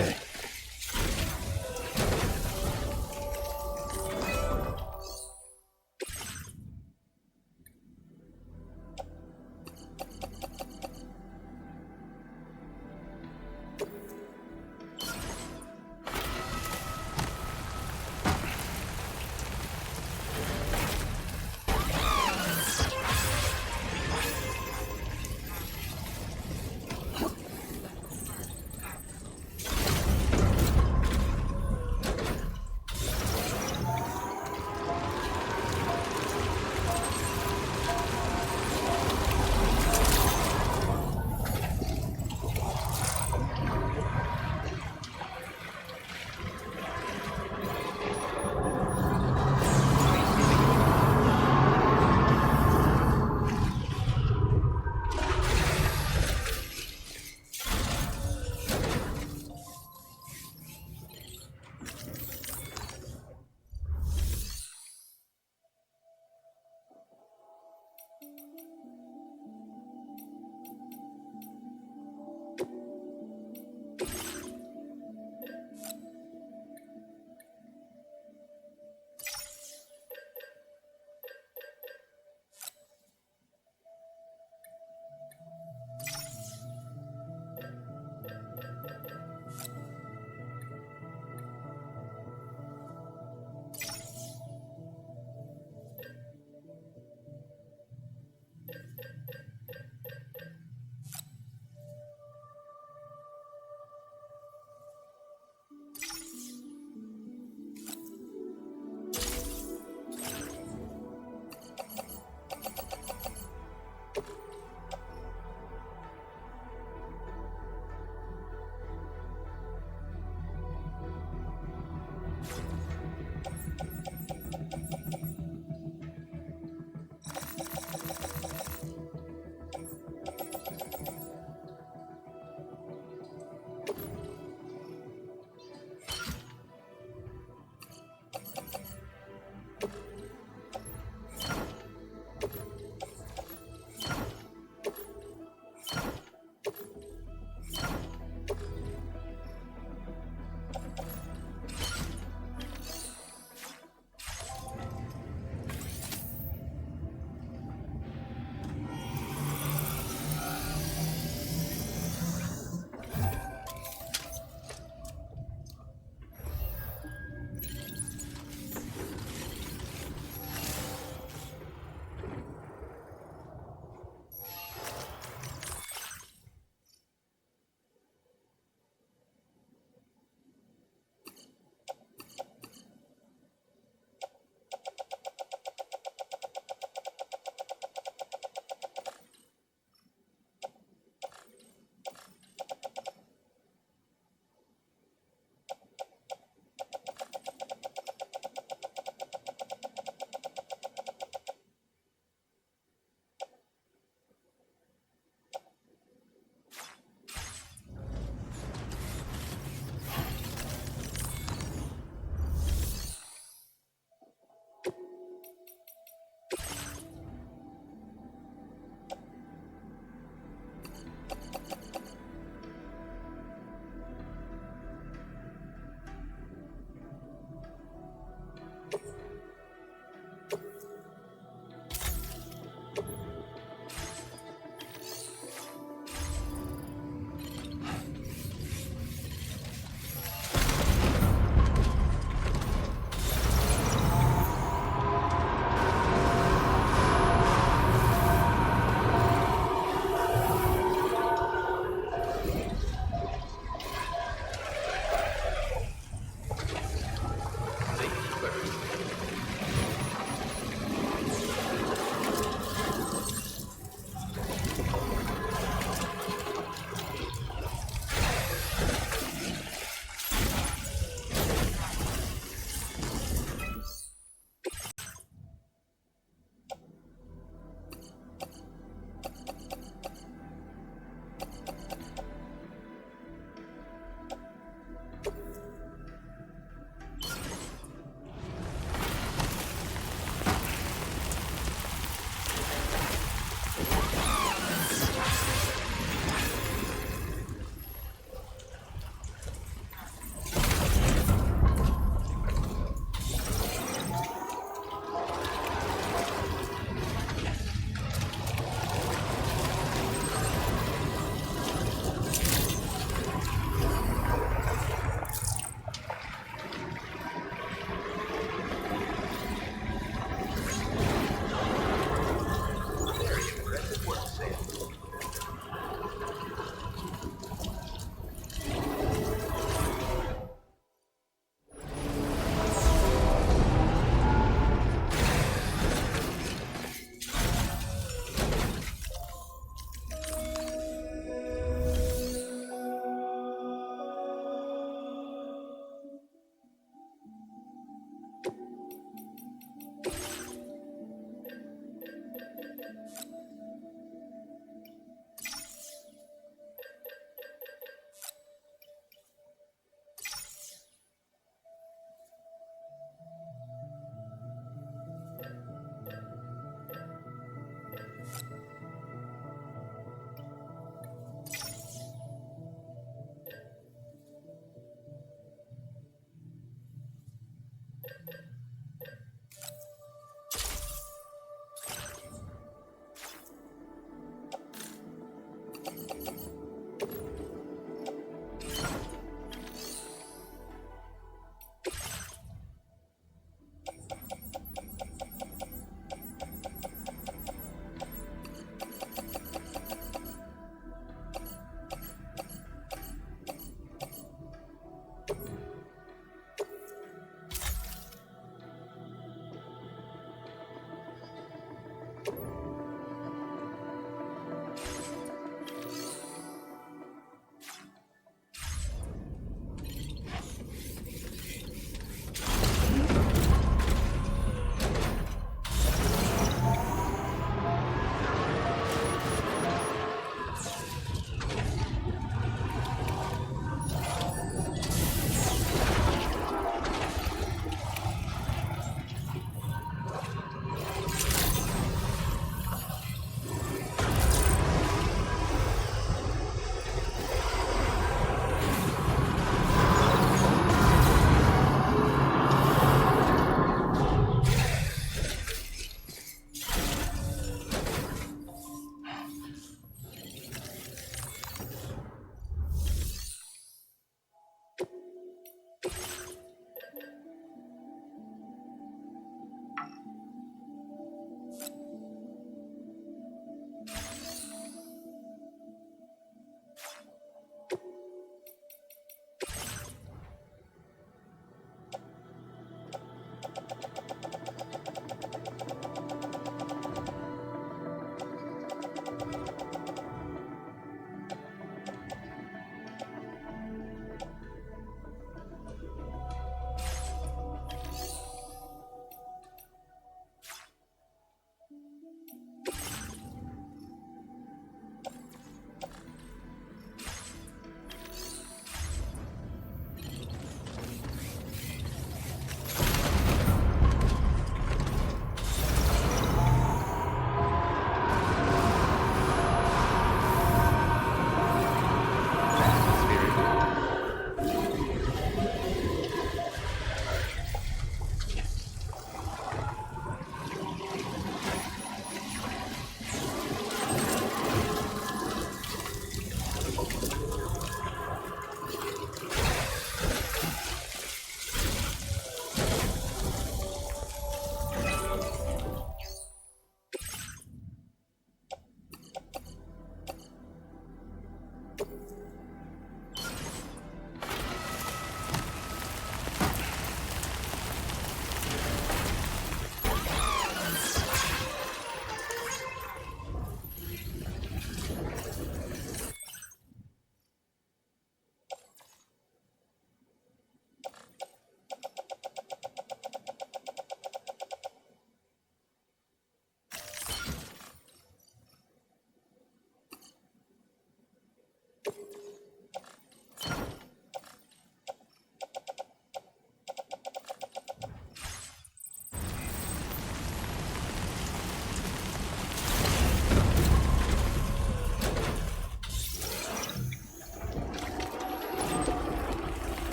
Okay.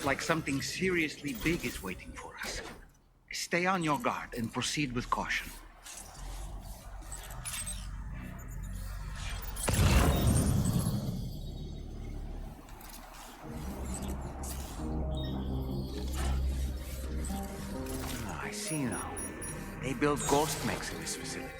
looks like something seriously big is waiting for us. Stay on your guard and proceed with caution. I see now. They build ghost mechs in this facility.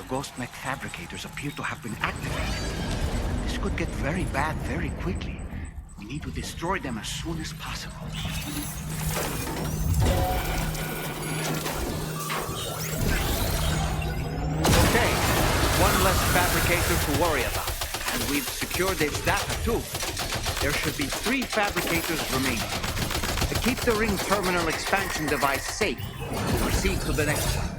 Ghost mech fabricators appear to have been activated. This could get very bad very quickly. We need to destroy them as soon as possible. Okay, one less fabricator to worry about. And we've secured its data too. There should be 3 fabricators remaining. To keep the ring terminal expansion device safe, proceed to the next one.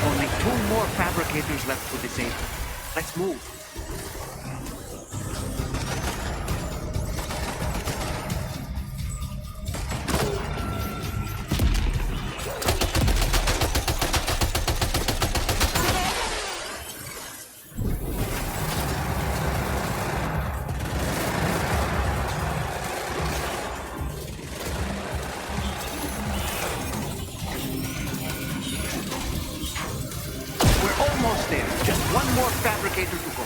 Only 2 more fabricators left to disable. Let's move. Almost there. Just one more fabricator to go.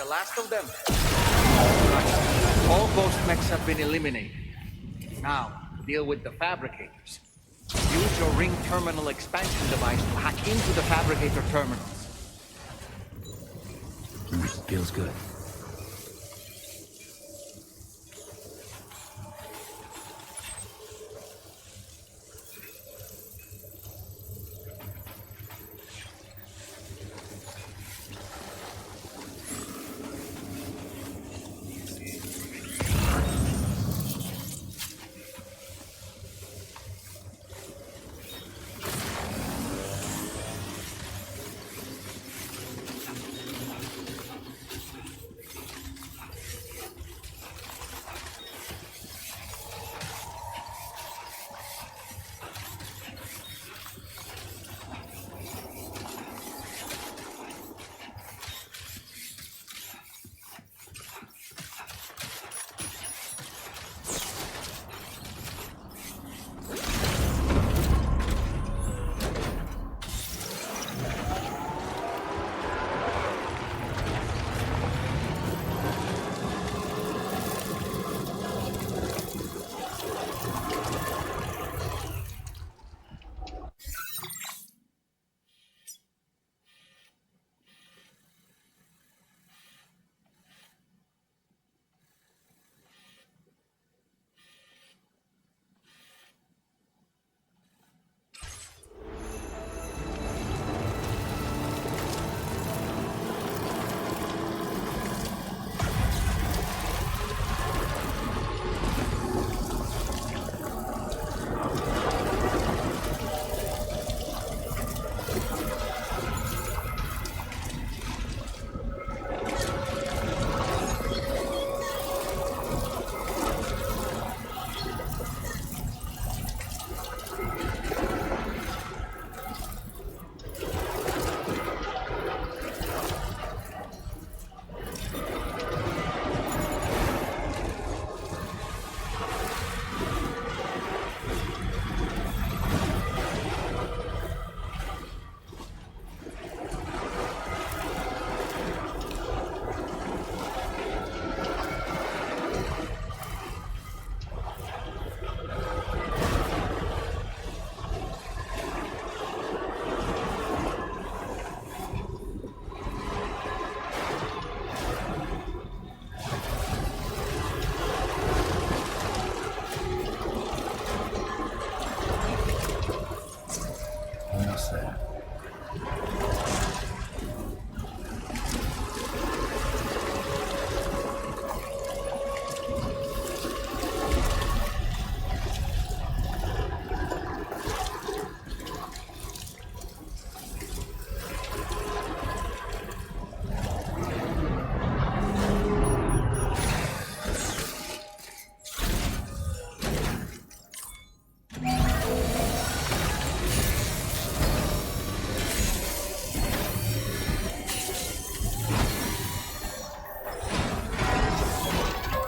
last of them. All ghost mechs have been eliminated. Now, deal with the fabricators. Use your ring terminal expansion device to hack into the fabricator terminals. Feels good.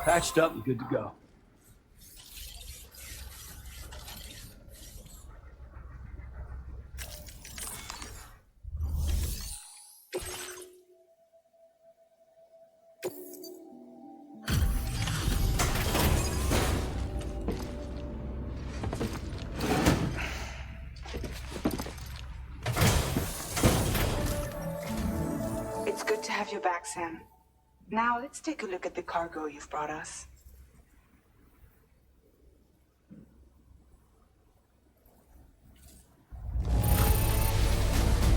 Patched up and good to go. It's good to have you back, Sam. Now, let's take a look at the cargo you've brought us.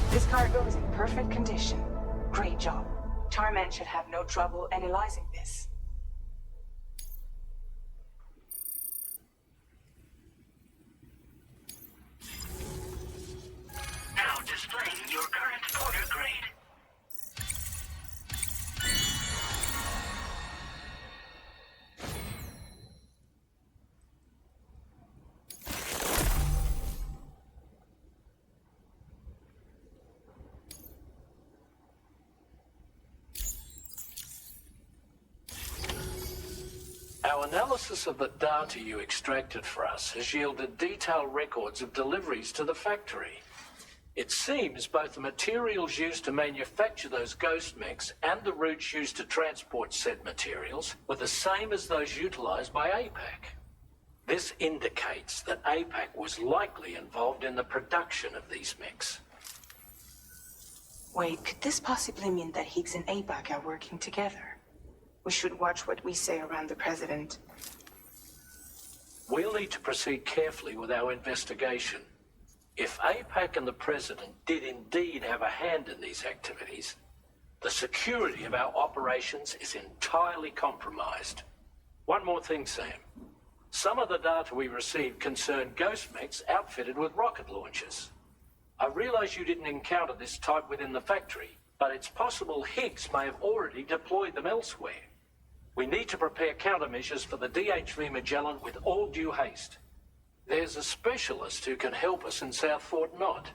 This cargo is in perfect condition. Great job. Tarman should have no trouble analyzing this. Now displaying your current order grade. Our analysis of the data you extracted for us has yielded detailed records of deliveries to the factory. It seems both the materials used to manufacture those ghost mechs and the routes used to transport said materials were the same as those utilized by APAC. This indicates that APAC was likely involved in the production of these mechs. Wait, could this possibly mean that Higgs and APAC are working together? We should watch what we say around the President. We'll need to proceed carefully with our investigation. If APAC and the President did indeed have a hand in these activities, the security of our operations is entirely compromised. One more thing, Sam. Some of the data we received concerned ghost mechs outfitted with rocket launchers. I realize you didn't encounter this type within the factory, but it's possible Higgs may have already deployed them elsewhere. We need to prepare countermeasures for the DHV Magellan with all due haste. There's a specialist who can help us in South Fort Knott,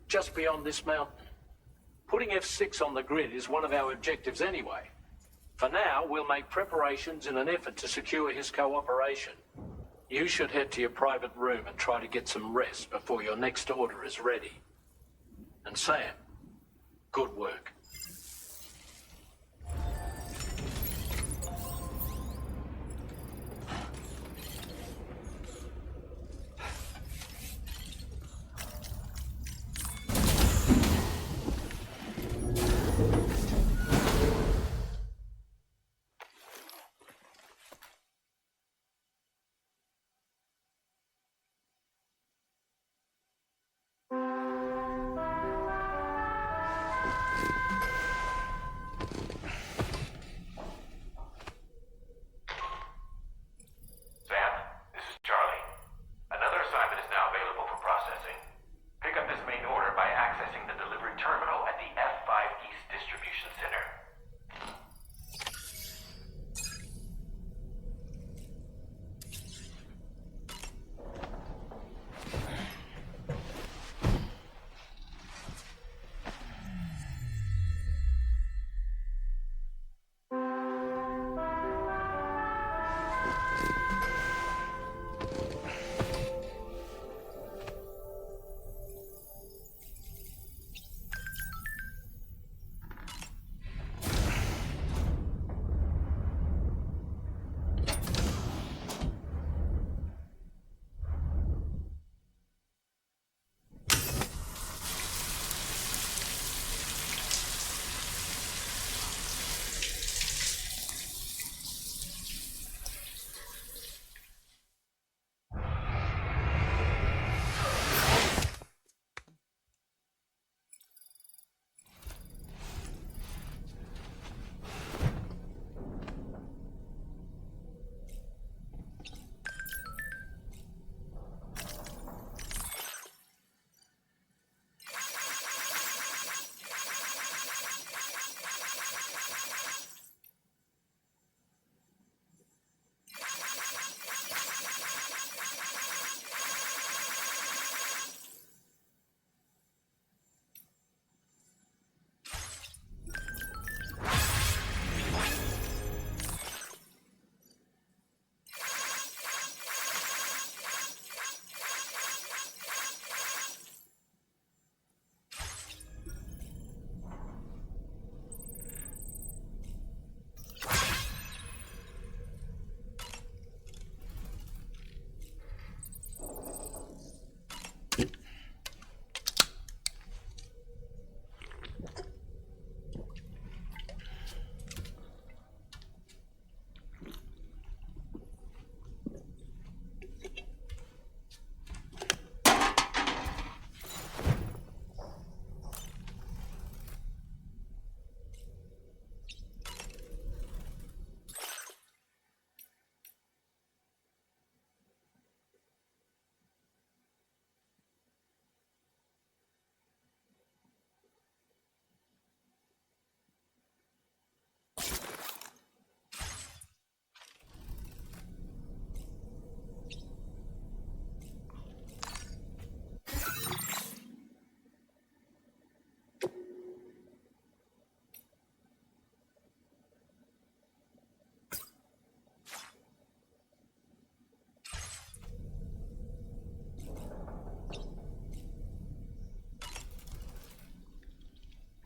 just beyond this mountain. Putting F6 on the grid is one of our objectives anyway. For now, we'll make preparations in an effort to secure his cooperation. You should head to your private room and try to get some rest before your next order is ready. And Sam, good work.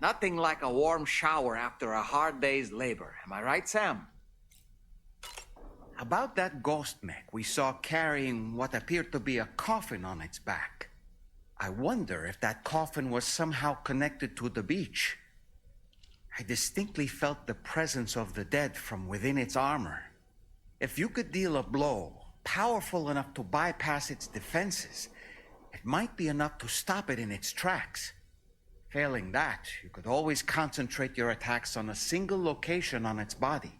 Nothing like a warm shower after a hard day's labor. Am I right, Sam? About that ghost mech we saw carrying what appeared to be a coffin on its back. I wonder if that coffin was somehow connected to the beach. I distinctly felt the presence of the dead from within its armor. If you could deal a blow powerful enough to bypass its defenses, it might be enough to stop it in its tracks. Failing that, you could always concentrate your attacks on a single location on its body.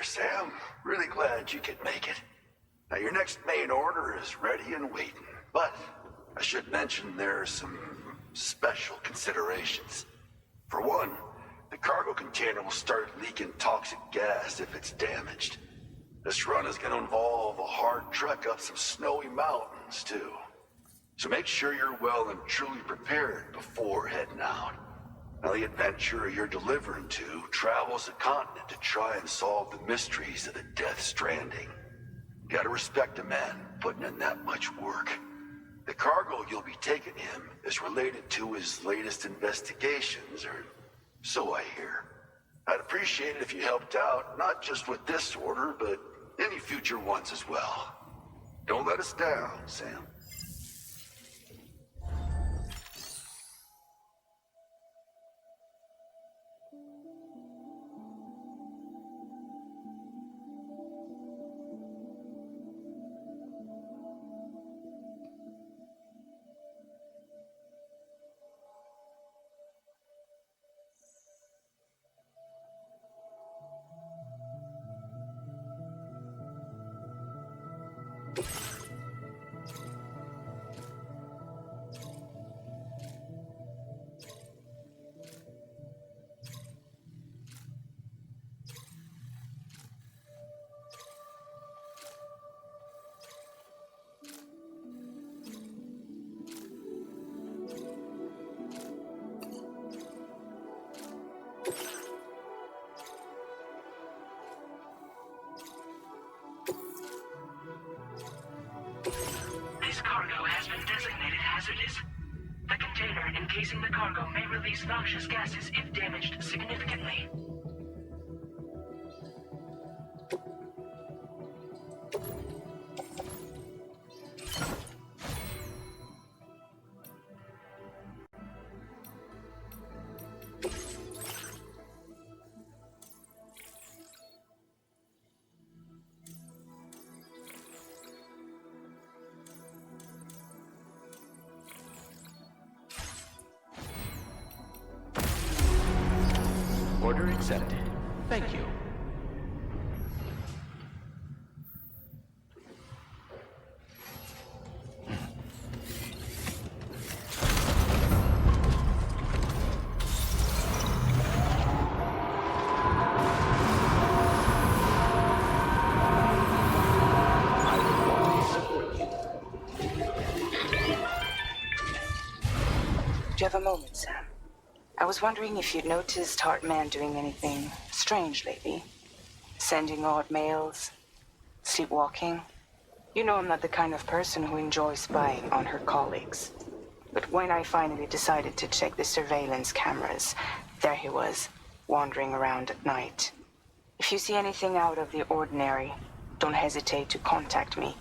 Sam. Really glad you could make it. Now, your next main order is ready and waiting. But I should mention there are some special considerations. For one, the cargo container will start leaking toxic gas if it's damaged. This run is going to involve a hard trek up some snowy mountains, too. So make sure you're well and truly prepared before heading out. Now, the adventurer you're delivering to travels the continent to try and solve the mysteries of the Death Stranding. You gotta respect a man putting in that much work. The cargo you'll be taking him is related to his latest investigations, or so I hear. I'd appreciate it if you helped out, not just with this order, but any future ones as well. Don't let us down, Sam. This cargo has been designated hazardous. The container encasing the cargo may release noxious gases if damaged significantly. Order accepted. Thank you. Do you have a moment, Sam? I was wondering if you'd noticed Hartman doing anything strange lately. Sending odd mails, sleepwalking. You know I'm not the kind of person who enjoys spying on her colleagues. But when I finally decided to check the surveillance cameras, there he was, wandering around at night. If you see anything out of the ordinary, don't hesitate to contact me.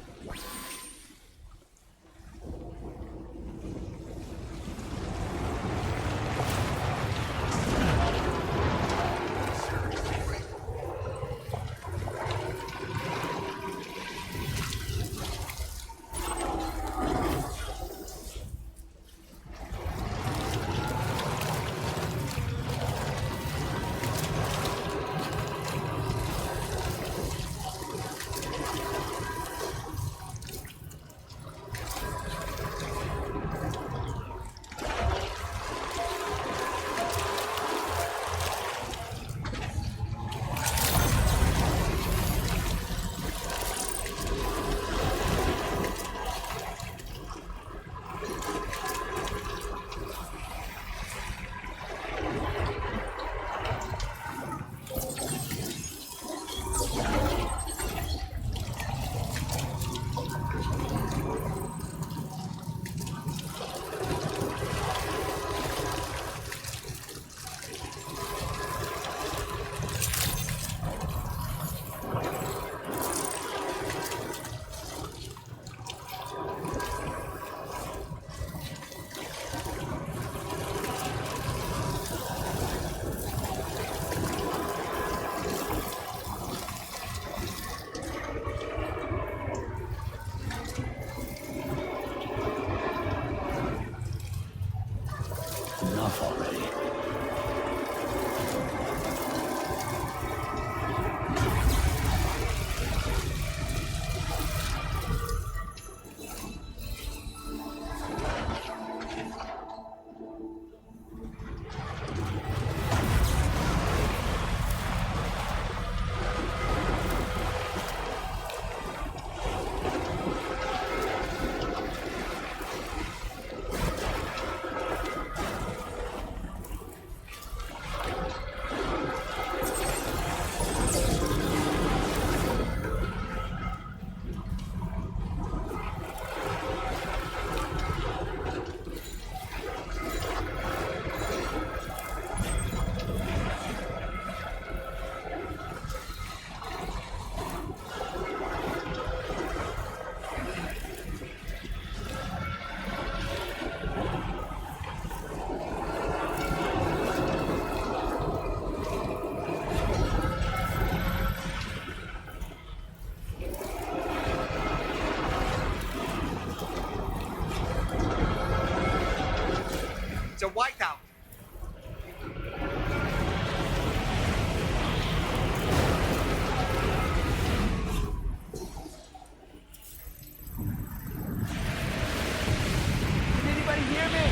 Enough already. It's a whiteout. Can anybody hear me?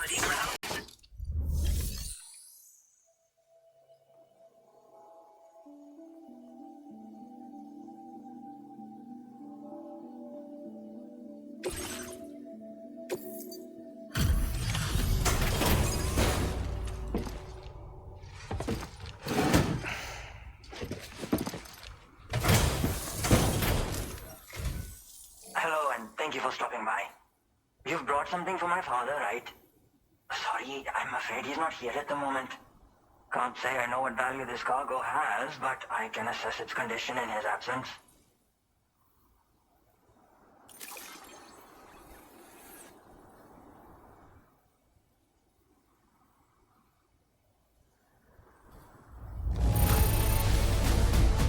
quality ground. Hello, and thank you for stopping by. You've brought something for my father, right? Sorry, I'm afraid he's not here at the moment. Can't say I know what value this cargo has, but I can assess its condition in his absence.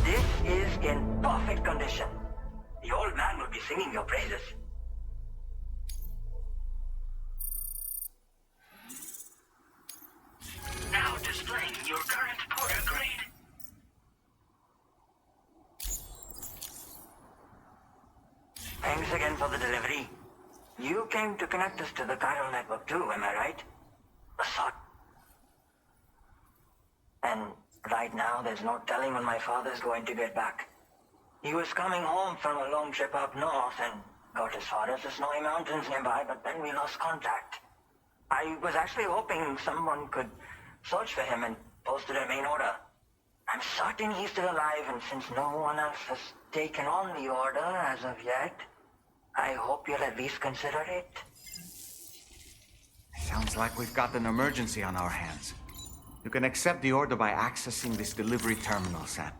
This is in perfect condition. The old man will be singing your praises. Now displaying your current porter grade. Thanks again for the delivery. You came to connect us to the chiral network too, am I right? A sort. And right now, there's no telling when my father's going to get back. He was coming home from a long trip up north and got as far as the snowy mountains nearby, but then we lost contact. I was actually hoping someone could search for him and posted a main order. I'm certain he's still alive, and since no one else has taken on the order as of yet, I hope you'll at least consider it. Sounds like we've got an emergency on our hands. You can accept the order by accessing this delivery terminal, Sam.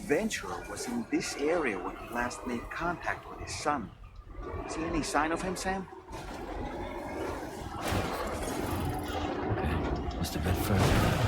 adventurer was in this area when he last made contact with his son. See any sign of him, Sam? Okay, must have been further.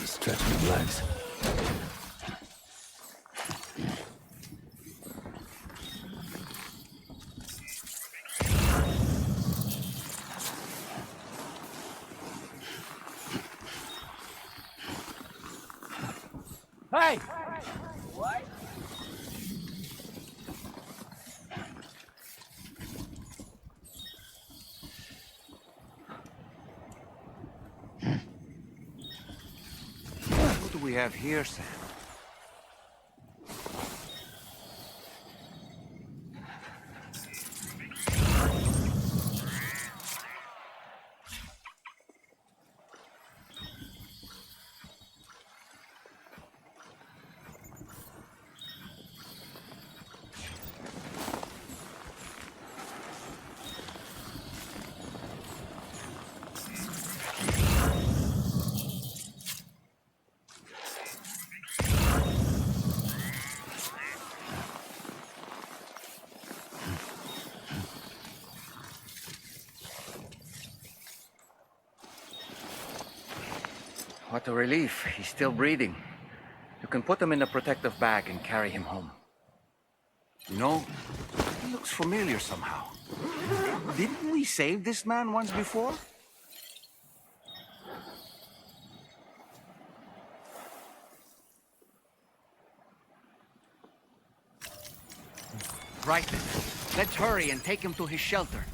Stretch my legs. Hey! What? What do we have here, Sam? What a relief. He's still breathing. You can put him in a protective bag and carry him home. You know, he looks familiar somehow. Didn't we save this man once before? Right then. Let's hurry and take him to his shelter.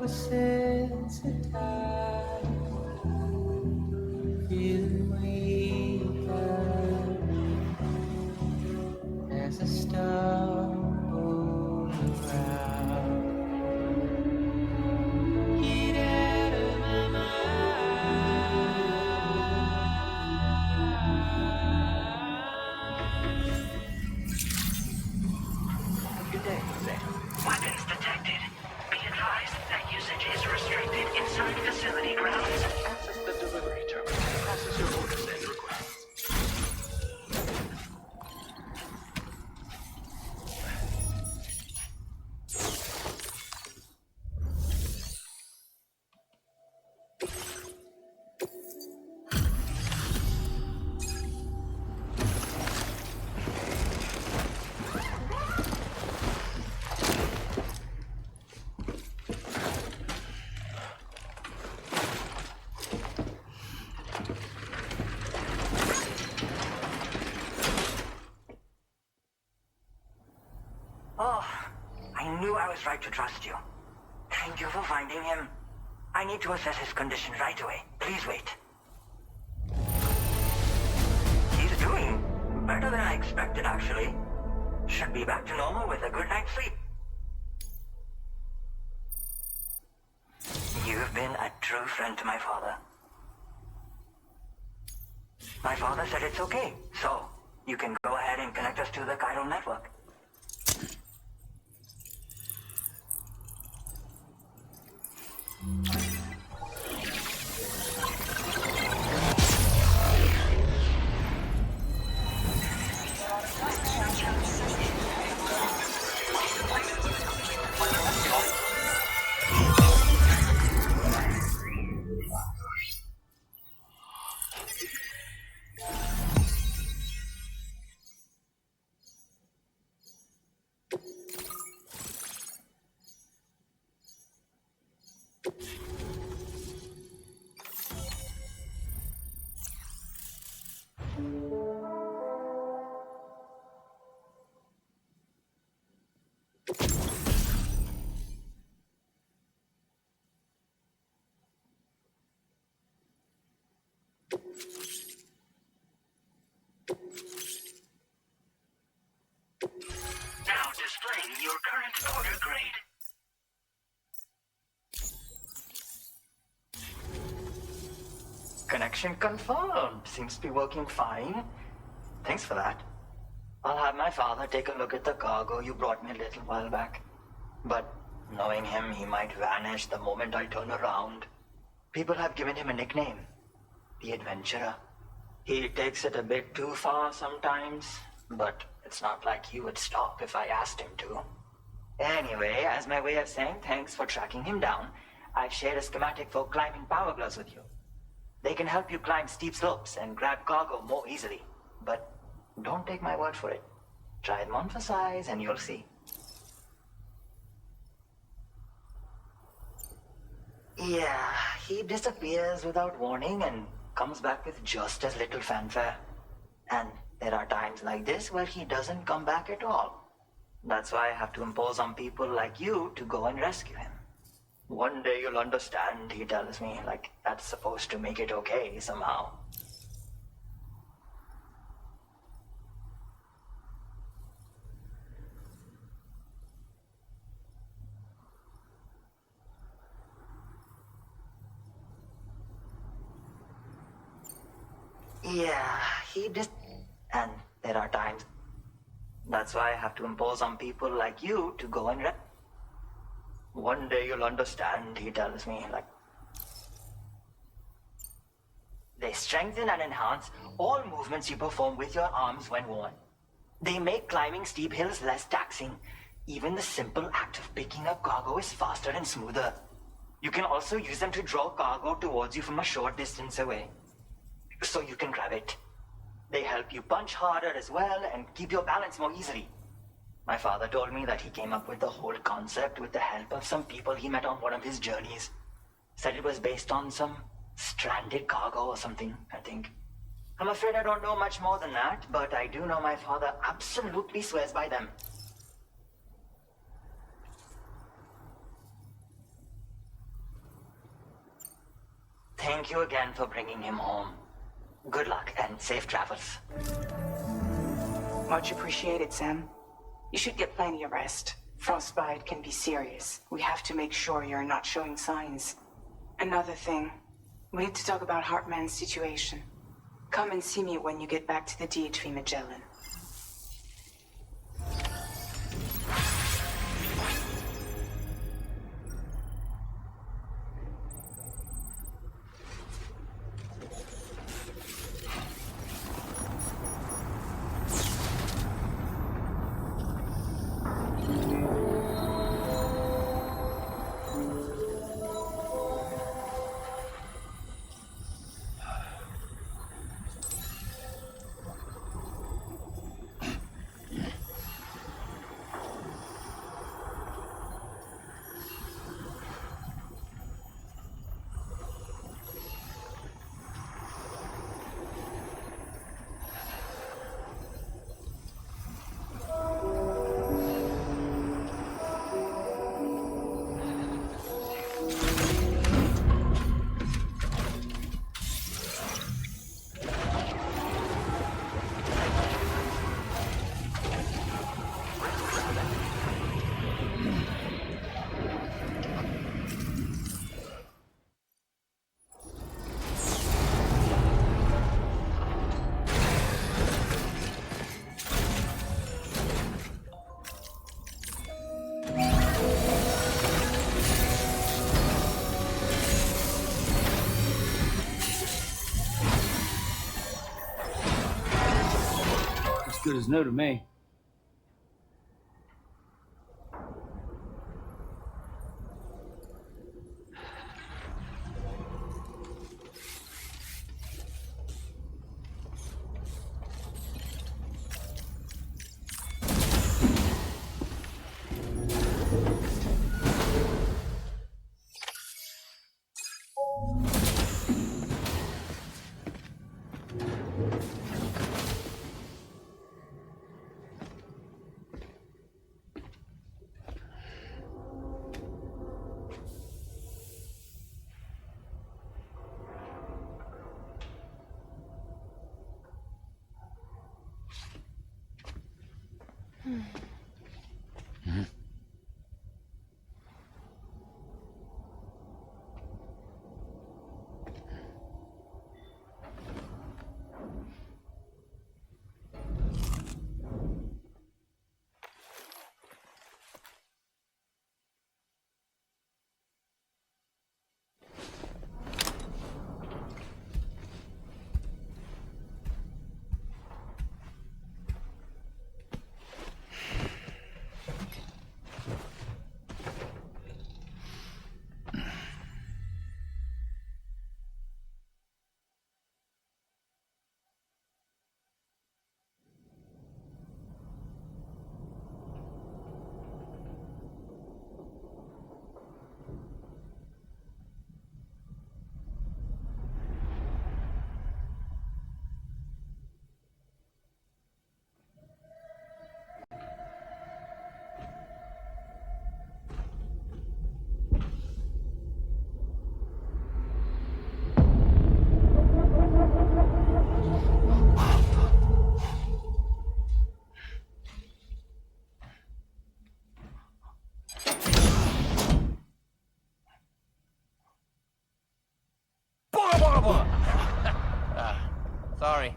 sensitized, feeling weaker as I stumble around. Get out of my mind. Good day, Jose. Weapons detected. Be advised that usage is restricted inside facility grounds. Access the delivery terminal. Process your orders and requests. Oh, I knew I was right to trust you. Thank you for finding him. I need to assess his condition right away. Please wait. He's doing better than I expected, actually. Should be back to normal with a good night's sleep. You've been a true friend to my father. My father said it's okay, so you can go ahead and connect us to the chiral network. Now displaying your current order grade. Connection confirmed. Seems to be working fine. Thanks for that. I'll have my father take a look at the cargo you brought me a little while back. But knowing him, he might vanish the moment I turn around. People have given him a nickname, the Adventurer. He takes it a bit too far sometimes, but it's not like he would stop if I asked him to. Anyway, as my way of saying thanks for tracking him down, I've shared a schematic for climbing power gloves with you. They can help you climb steep slopes and grab cargo more easily. But don't take my word for it. Try them on for size and you'll see. Yeah, he disappears without warning and comes back with just as little fanfare. And there are times like this where he doesn't come back at all. That's why I have to impose on people like you to go and rescue him. One day you'll understand, he tells me, like that's supposed to make it okay somehow. Yeah, and there are times. That's why I have to impose on people like you to go and One day you'll understand, he tells me, like. They strengthen and enhance all movements you perform with your arms when worn. They make climbing steep hills less taxing. Even the simple act of picking up cargo is faster and smoother. You can also use them to draw cargo towards you from a short distance away, so you can grab it. They help you punch harder as well and keep your balance more easily. My father told me that he came up with the whole concept with the help of some people he met on one of his journeys. Said it was based on some stranded cargo or something, I think. I'm afraid I don't know much more than that, but I do know my father absolutely swears by them. Thank you again for bringing him home. Good luck and safe travels. Much appreciated, Sam. You should get plenty of rest. Frostbite can be serious. We have to make sure you're not showing signs. Another thing, we need to talk about Hartman's situation. Come and see me when you get back to the DHV Magellan. As good as no to me. Sorry.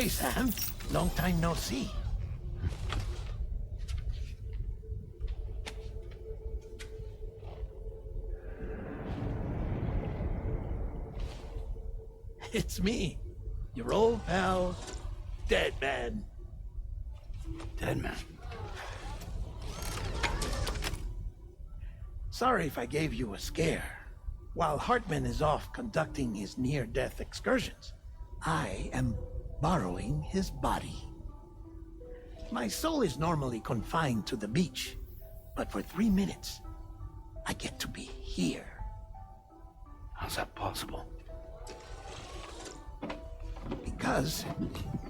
Hey, Sam. Long time no see. It's me, your old pal, Dead Man. Dead man. Sorry if I gave you a scare. While Hartman is off conducting his near-death excursions, I am borrowing his body. My soul is normally confined to the beach, but for 3 minutes, I get to be here. How's that possible? Because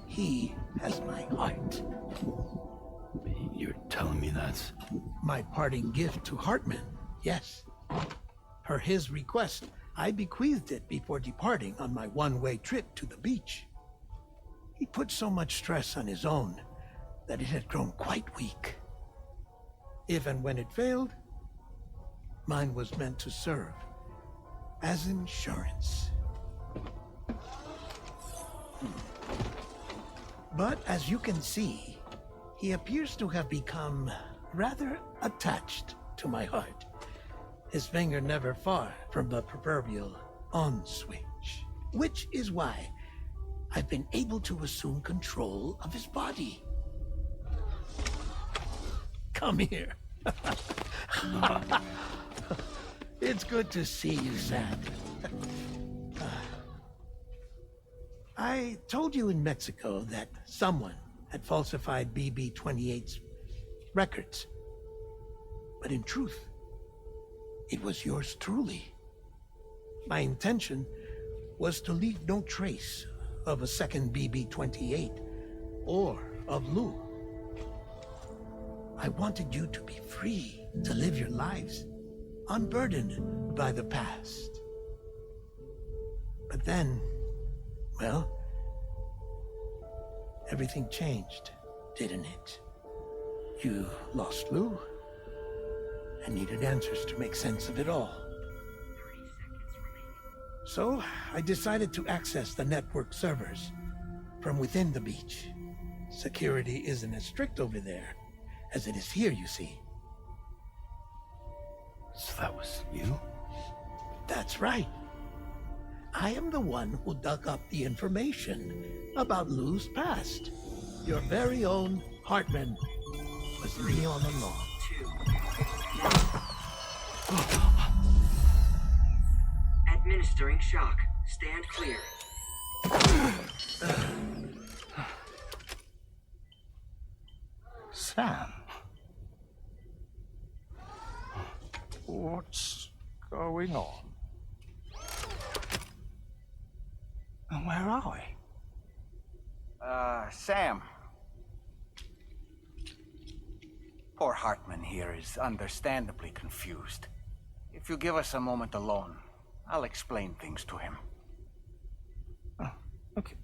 he has my heart. You're telling me that's... My parting gift to Hartman, yes. Per his request, I bequeathed it before departing on my one-way trip to the beach. He put so much stress on his own that it had grown quite weak. If and when it failed, mine was meant to serve as insurance. But as you can see, he appears to have become rather attached to my heart. His finger never far from the proverbial on switch, which is why I've been able to assume control of his body. Come here. It's good to see you, Sam. I told you in Mexico that someone had falsified BB-28's records. But in truth, it was yours truly. My intention was to leave no trace of a second BB-28 or of Lou. I wanted you to be free to live your lives, unburdened by the past. But then, well, everything changed, didn't it? You lost Lou, and needed answers to make sense of it all. So, I decided to access the network servers from within the beach. Security isn't as strict over there as it is here, you see. So that was you? That's right. I am the one who dug up the information about Lou's past. Your very own Hartman was me all along. Administering shock. Stand clear. Sam. What's going on? And where are we? Sam. Poor Hartman here is understandably confused. If you give us a moment alone, I'll explain things to him. Oh, okay.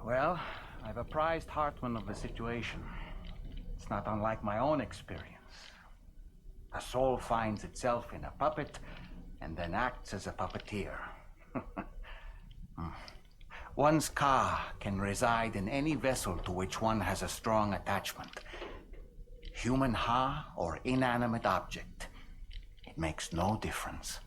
Well, I've apprised Hartman of the situation. It's not unlike my own experience. A soul finds itself in a puppet and then acts as a puppeteer. One's ka can reside in any vessel to which one has a strong attachment. Human ha or inanimate object. It makes no difference.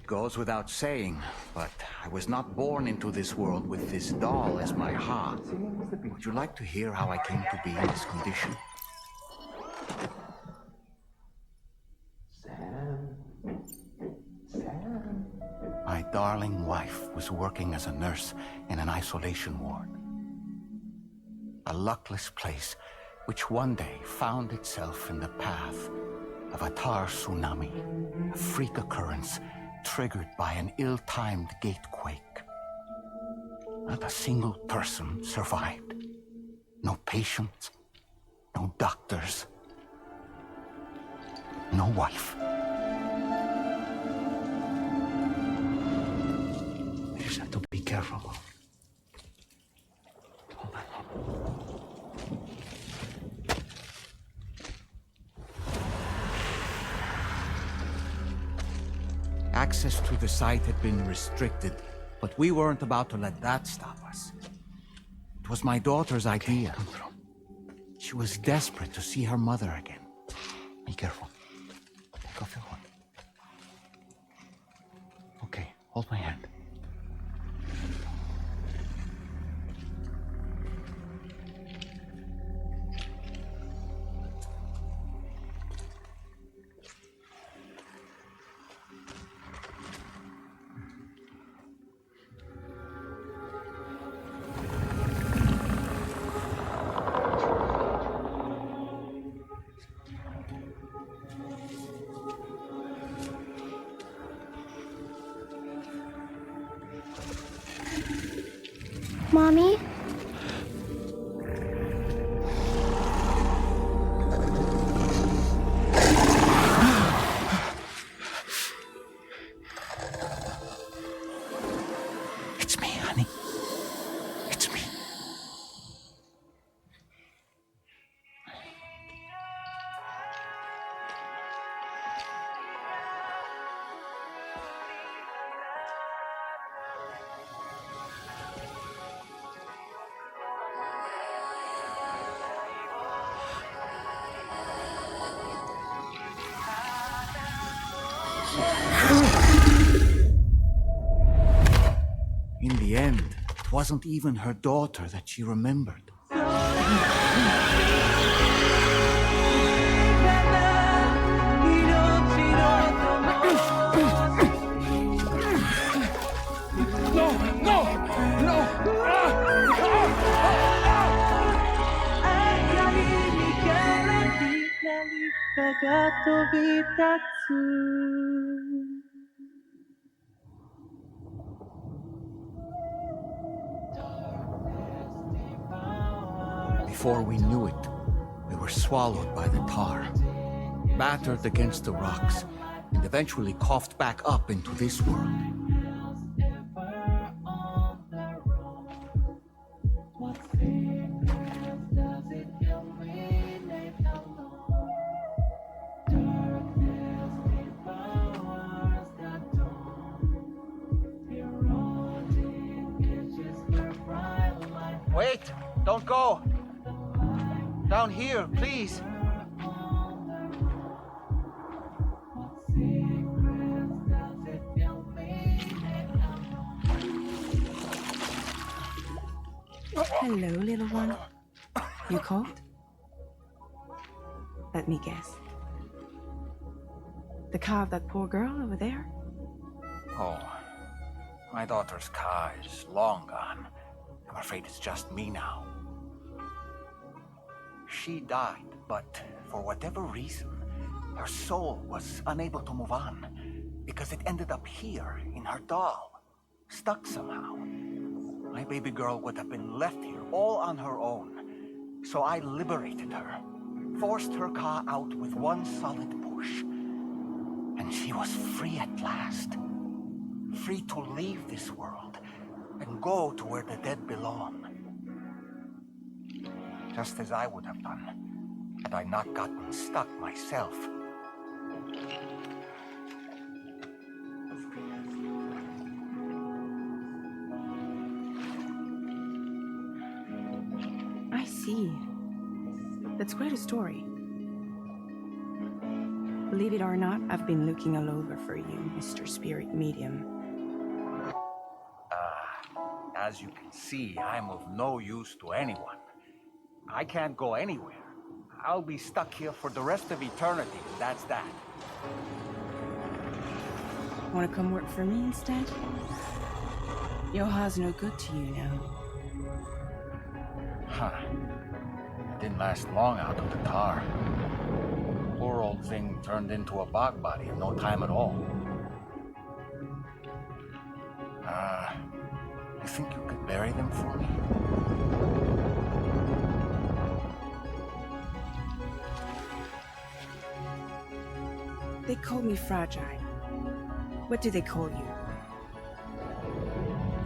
Goes without saying, but I was not born into this world with this doll as my heart. Would you like to hear how I came to be in this condition? Sam. My darling wife was working as a nurse in an isolation ward. A luckless place which one day found itself in the path of a tar tsunami, a freak occurrence triggered by an ill-timed gatequake. Not a single person survived. No patients, no doctors, no wife. You just have to be careful. Hold on. Access to the site had been restricted, but we weren't about to let that stop us. It was my daughter's idea. She was desperate to see her mother again. Be careful. Take off your hood. Okay, hold my hand. Mommy? It's me, honey. It's me. In the end, it wasn't even her daughter that she remembered. Before we knew it, we were swallowed by the tar, battered against the rocks, and eventually coughed back up into this world. Wait! Don't go! Down here, please! Hello, little one. You cold? Let me guess. The car of that poor girl over there? Oh, my daughter's car is long gone. I'm afraid it's just me now. She died, but for whatever reason, her soul was unable to move on because it ended up here in her doll, stuck somehow. My baby girl would have been left here all on her own. So I liberated her, forced her car out with one solid push. And she was free at last. Free to leave this world and go to where the dead belong. Just as I would have done had I not gotten stuck myself. I see. That's quite a story. Believe it or not, I've been looking all over for you, Mr. Spirit Medium. As you can see, I'm of no use to anyone. I can't go anywhere. I'll be stuck here for the rest of eternity, and that's that. Want to come work for me instead? Yoha's no good to you now. Huh. Didn't last long out of the tar. Poor old thing turned into a bog body in no time at all. You think you could bury them for me? They call me fragile. What do they call you?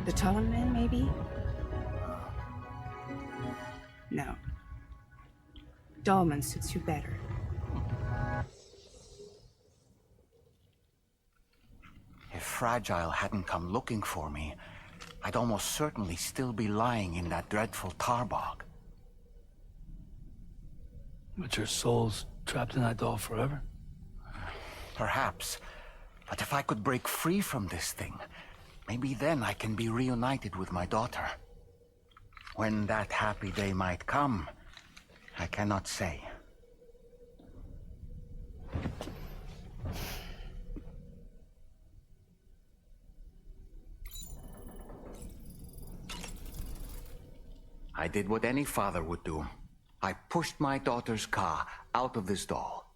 The taller man, maybe? No. Dolman suits you better. If Fragile hadn't come looking for me, I'd almost certainly still be lying in that dreadful tar bog. But your soul's trapped in that doll forever? Perhaps. But if I could break free from this thing, maybe then I can be reunited with my daughter. When that happy day might come, I cannot say. I did what any father would do. I pushed my daughter's car out of this doll,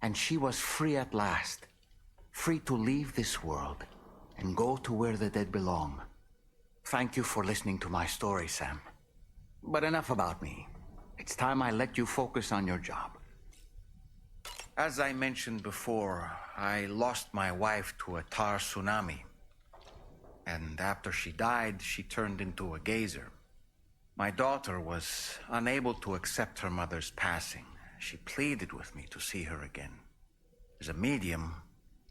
and she was free at last. Free to leave this world and go to where the dead belong. Thank you for listening to my story, Sam. But enough about me. It's time I let you focus on your job. As I mentioned before, I lost my wife to a tar tsunami. And after she died, she turned into a geyser. My daughter was unable to accept her mother's passing. She pleaded with me to see her again. As a medium,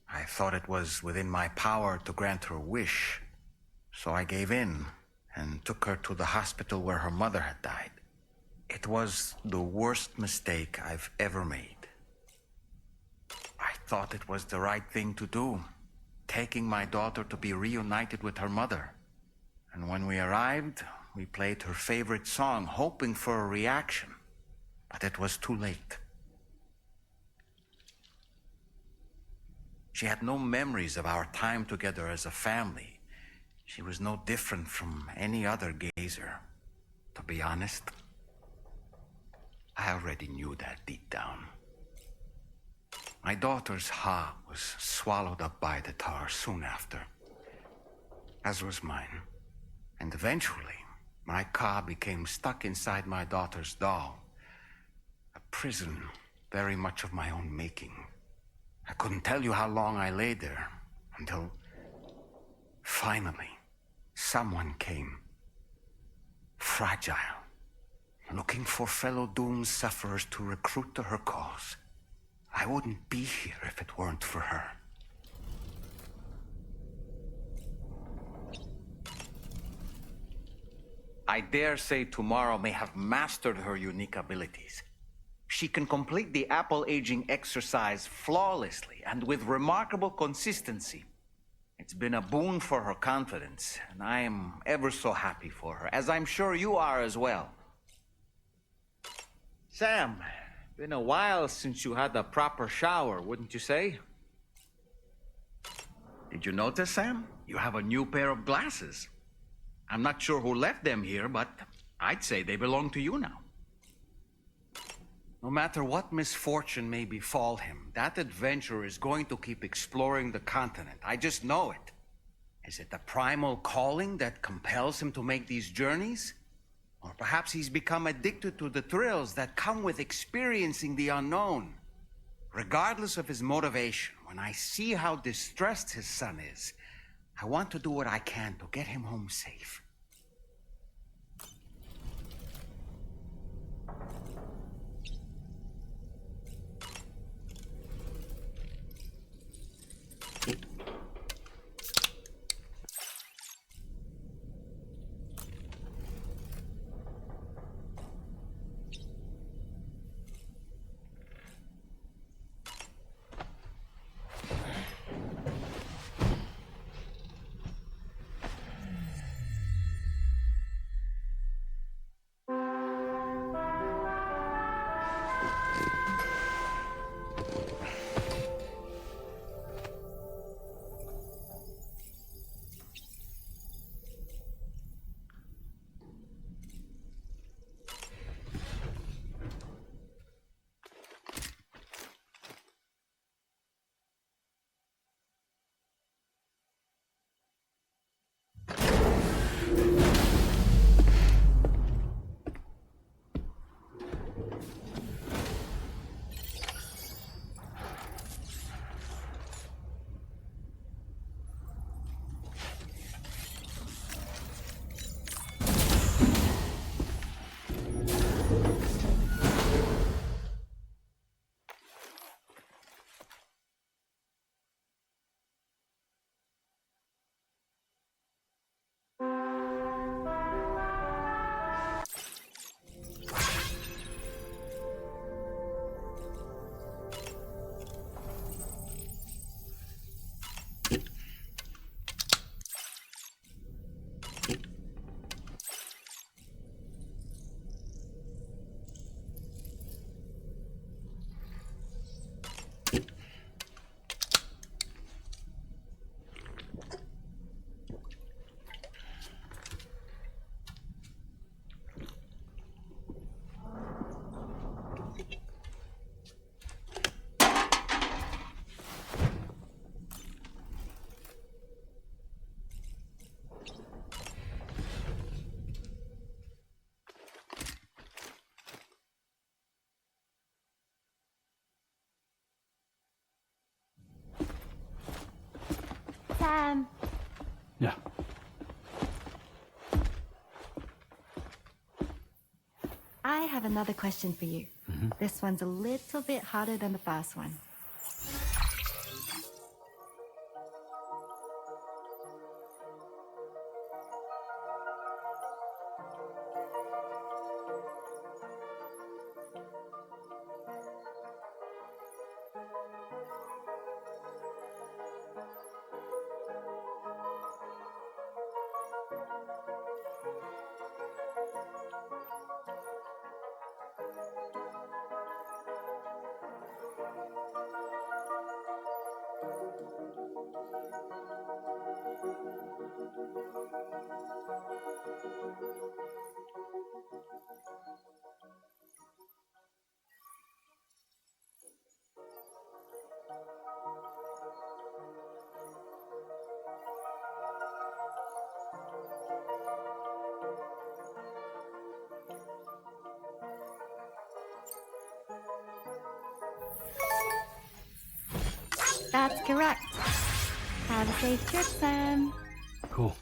I thought it was within my power to grant her wish. So I gave in and took her to the hospital where her mother had died. It was the worst mistake I've ever made. I thought it was the right thing to do, taking my daughter to be reunited with her mother. And when we arrived, we played her favorite song, hoping for a reaction. But it was too late. She had no memories of our time together as a family. She was no different from any other geyser. To be honest, I already knew that deep down. My daughter's heart was swallowed up by the tar soon after, as was mine. And eventually, my car became stuck inside my daughter's doll. A prison very much of my own making. I couldn't tell you how long I lay there, until finally, someone came. Fragile. Looking for fellow doomed sufferers to recruit to her cause. I wouldn't be here if it weren't for her. I dare say tomorrow may have mastered her unique abilities. She can complete the apple aging exercise flawlessly and with remarkable consistency. It's been a boon for her confidence, and I am ever so happy for her, as I'm sure you are as well. Sam, been a while since you had a proper shower, wouldn't you say? Did you notice, Sam? You have a new pair of glasses. I'm not sure who left them here, but I'd say they belong to you now. No matter what misfortune may befall him, that adventurer is going to keep exploring the continent. I just know it. Is it the primal calling that compels him to make these journeys? Or perhaps he's become addicted to the thrills that come with experiencing the unknown. Regardless of his motivation, when I see how distressed his son is, I want to do what I can to get him home safe. Sam. Yeah. I have another question for you. This one's a little bit harder than the first one. That's correct. Have a safe trip, Sam. Cool.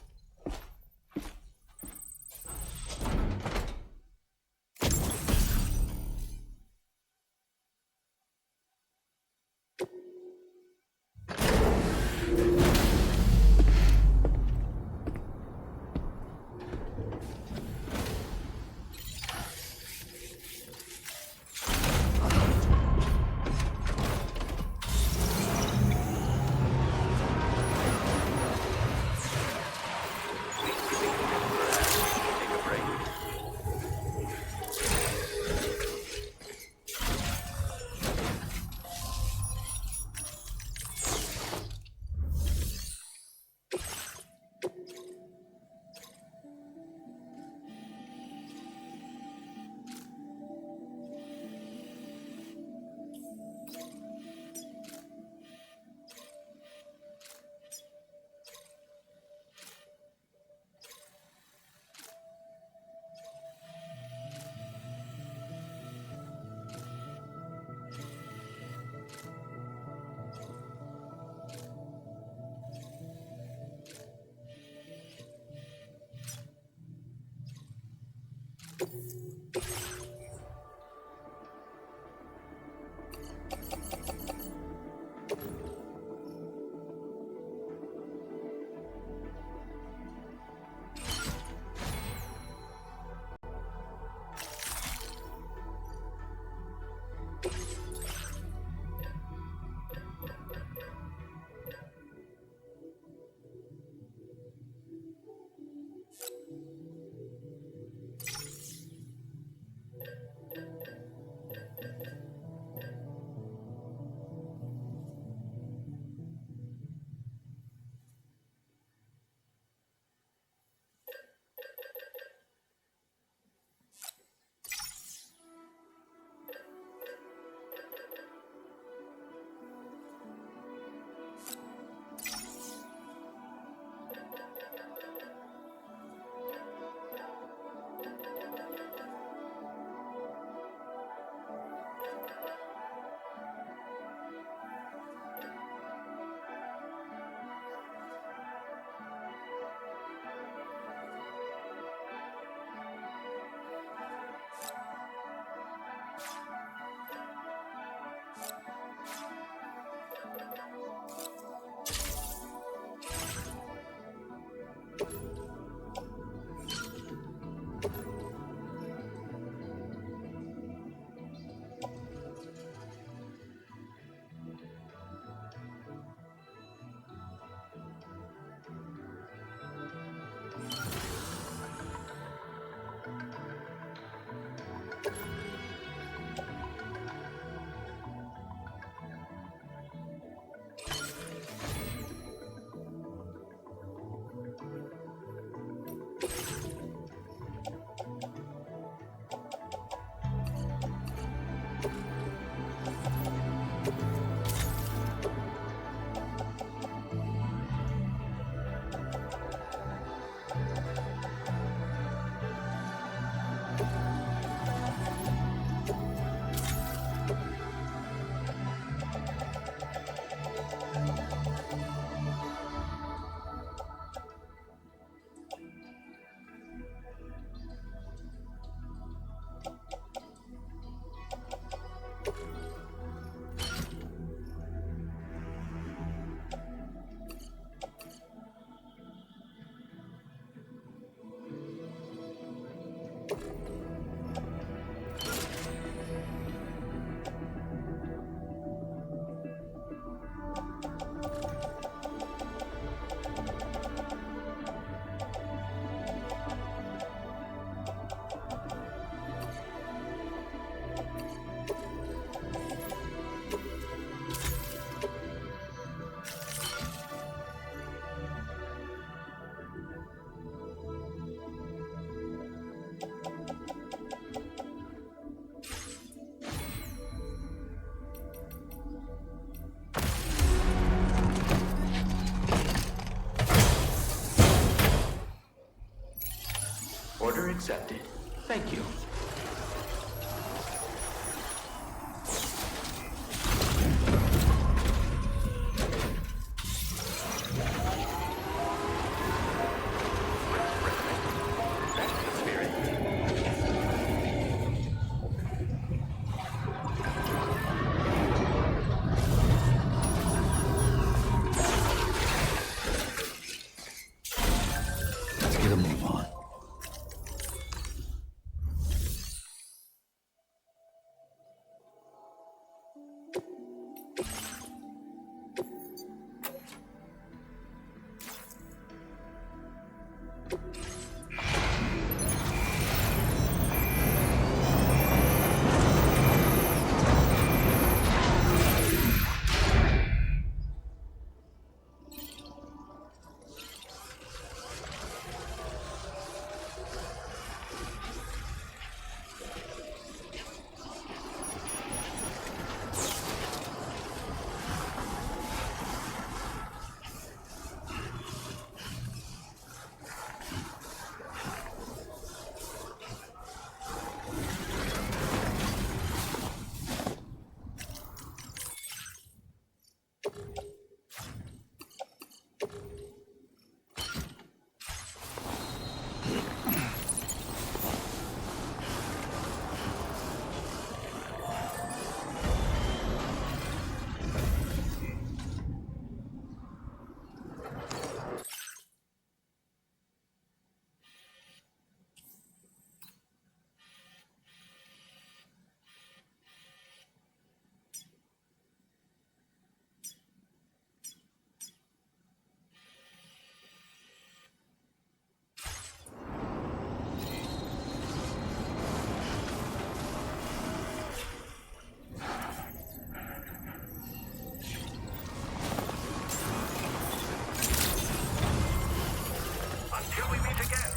accepted. Thank you. Let's get a move on. Until we meet again.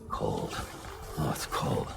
Cold. Oh, it's cold.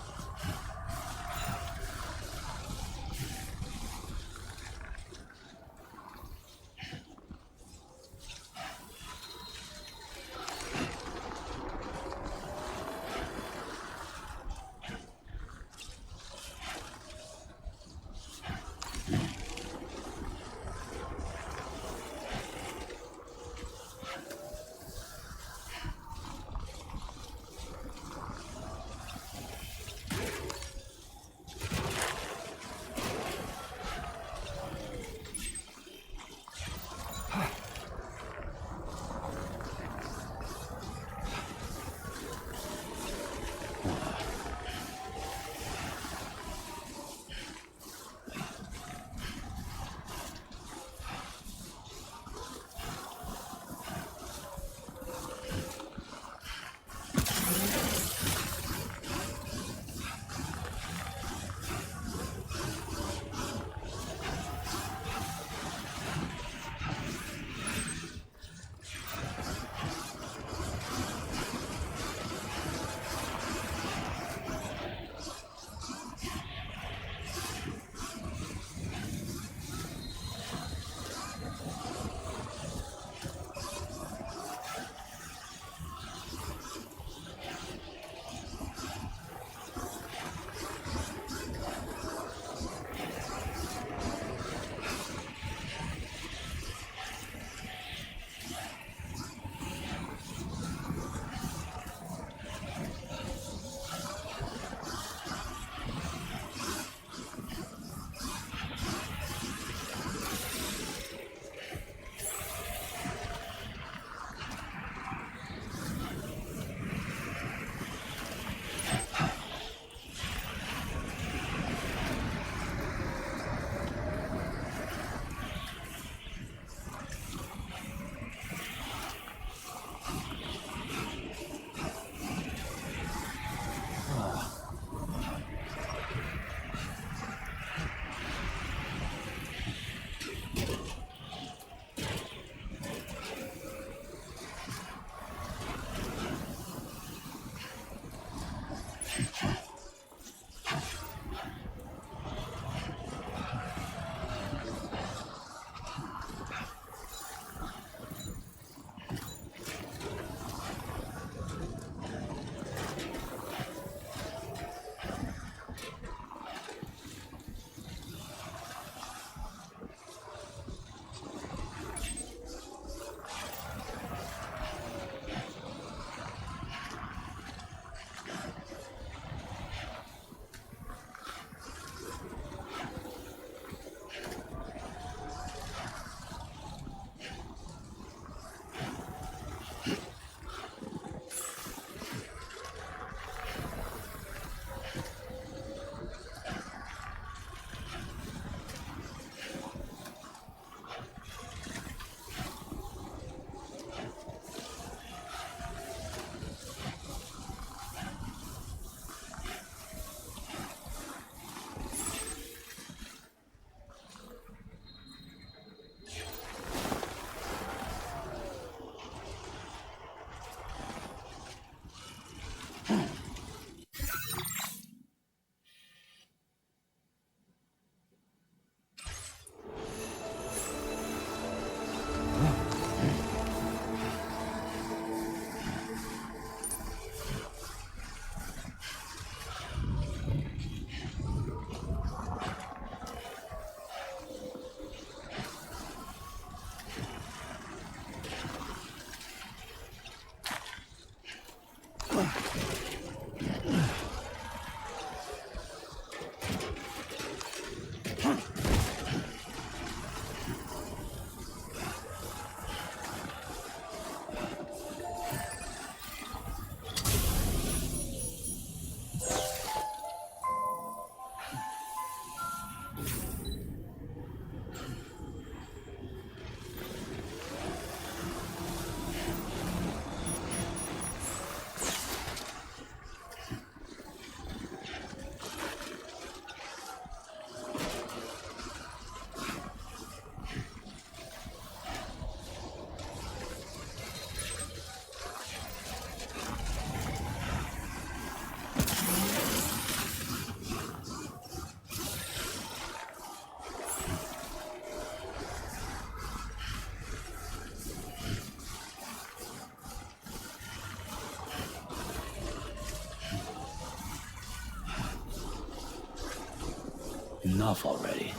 Enough already.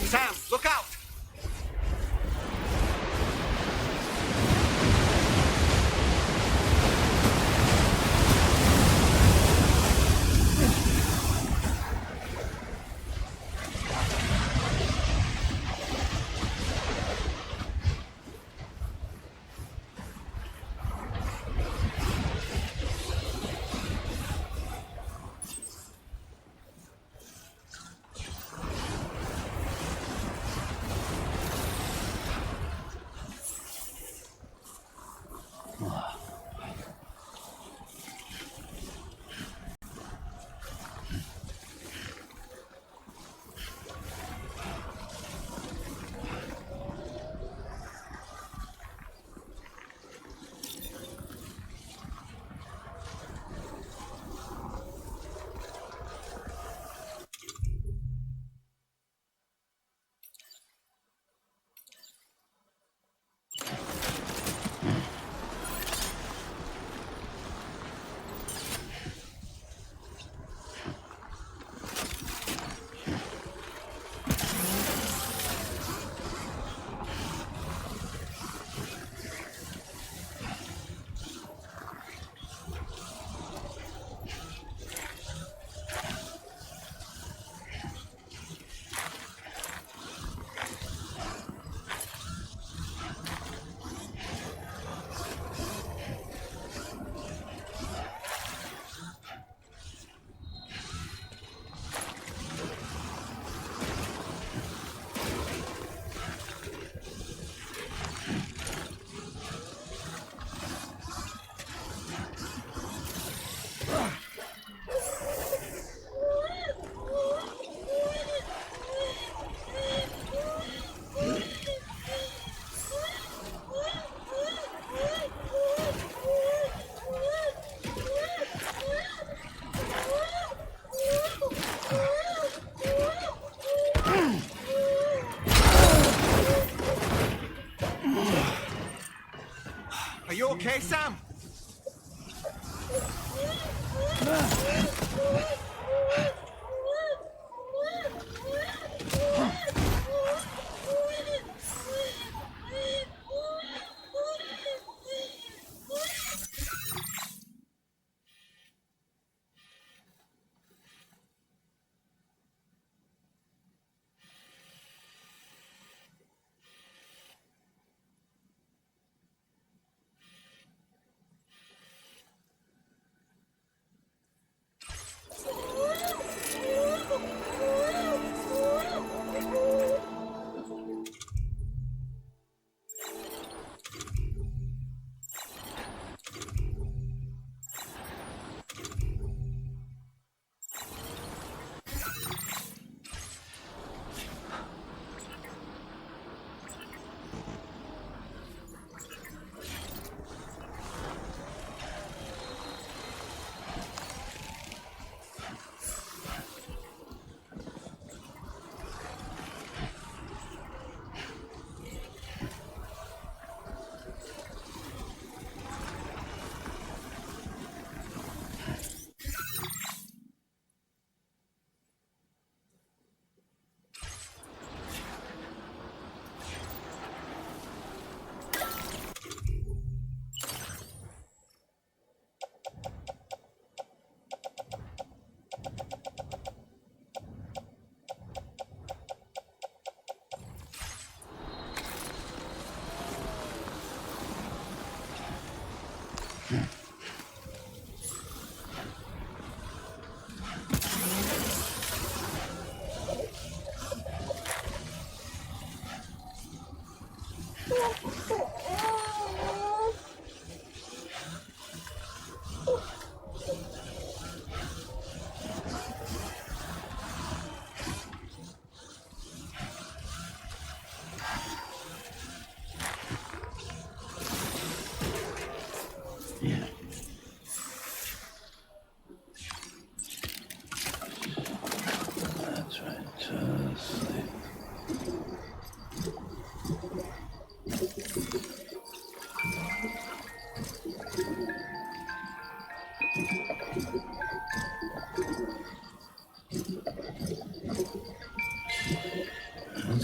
Sam, look out! Are you okay, Sam?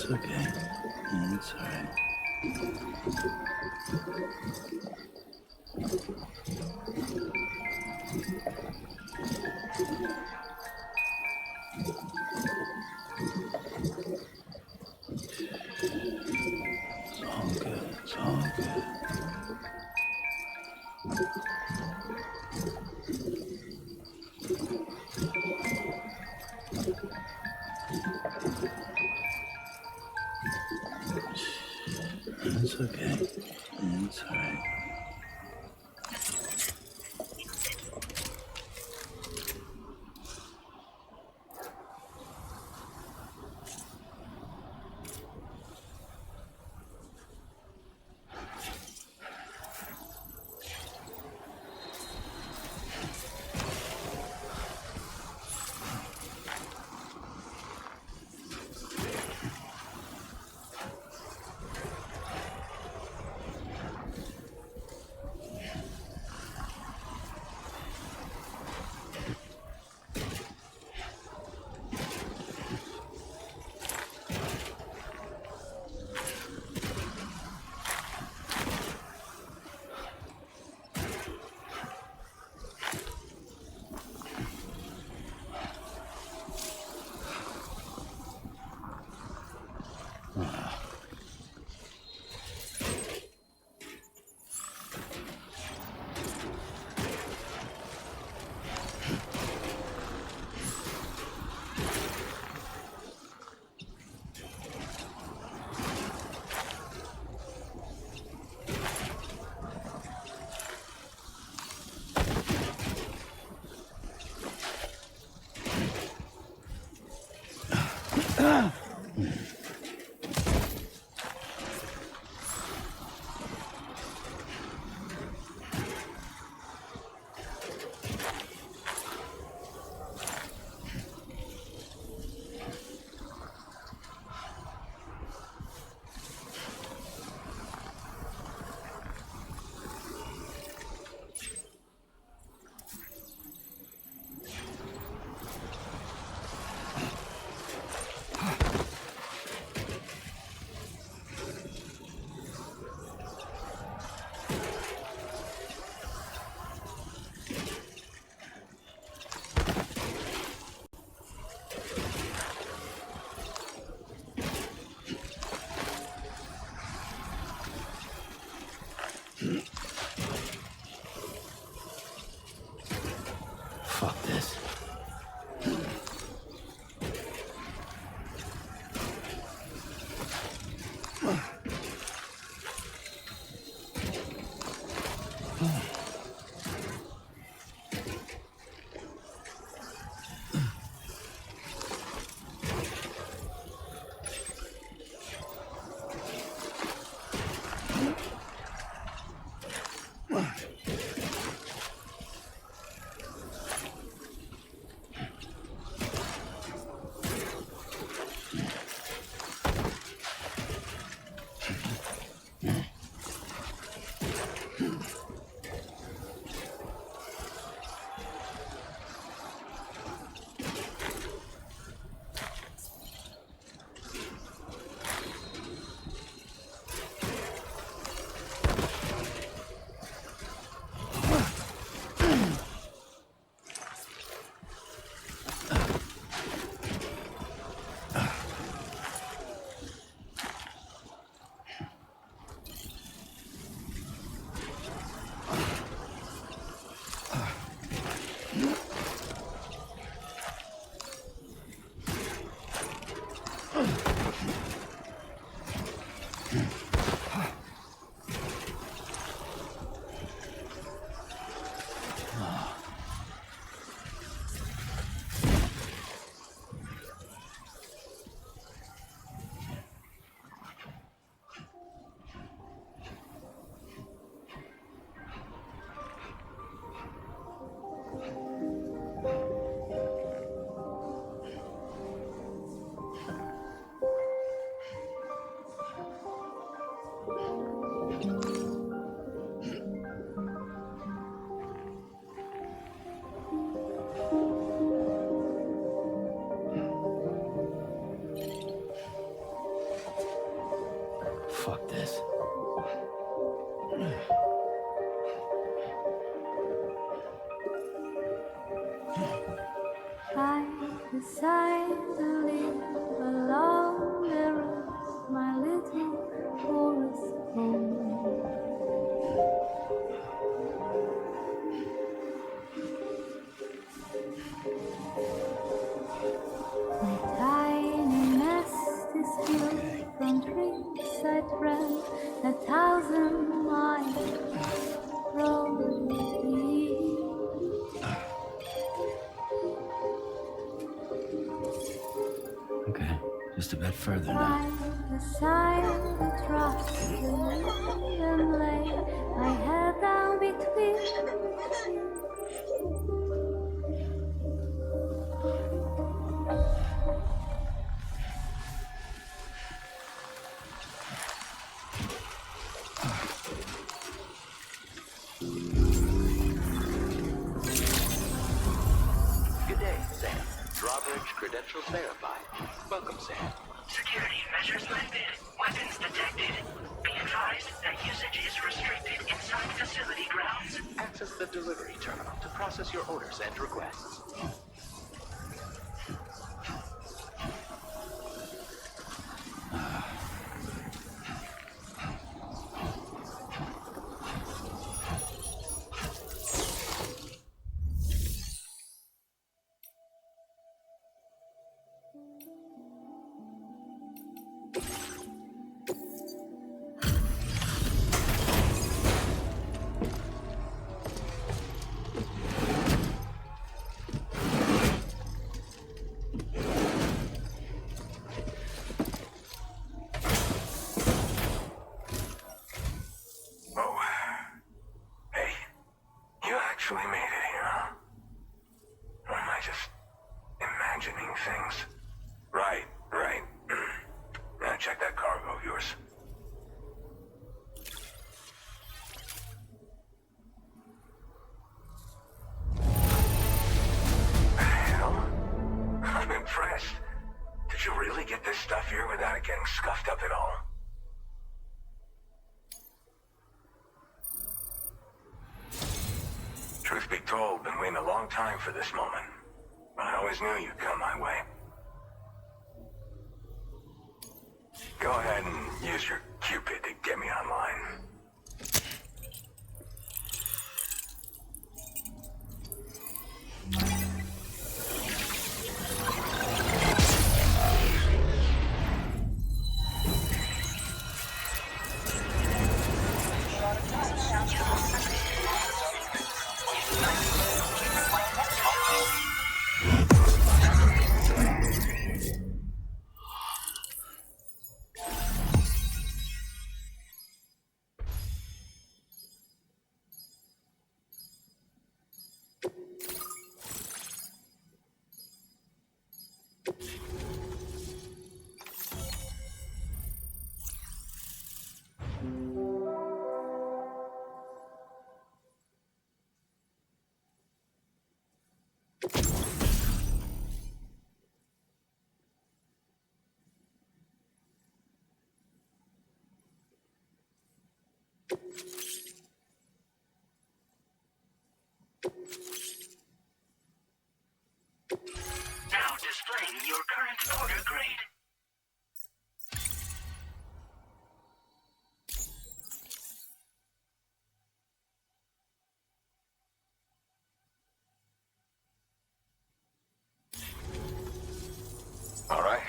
It's okay. It's alright. It's all good. It's all good. It's okay. It's alright. fuck this. I decide to live along the road, my little forest home. My tiny nest is built from trees I ran 1,000 miles from here. Okay, just a bit further now. I decided to trust the wind and lay my head down between the Good day, Sam. Drawbridge credentials verified. Welcome, Sam. Security measures lifted. Weapons detected. Be advised that usage is restricted inside facility grounds. Access the delivery terminal to process your orders and requests. You actually made it here, huh? Or am I just imagining things? Right. Now check that cargo of yours. Hell, I'm impressed. Did you really get this stuff here without it getting scuffed up at all? Truth be told, been waiting a long time for this moment. But I always knew you'd come my way. Go ahead and use your Cupid to get me online. Now displaying your current order grade. All right.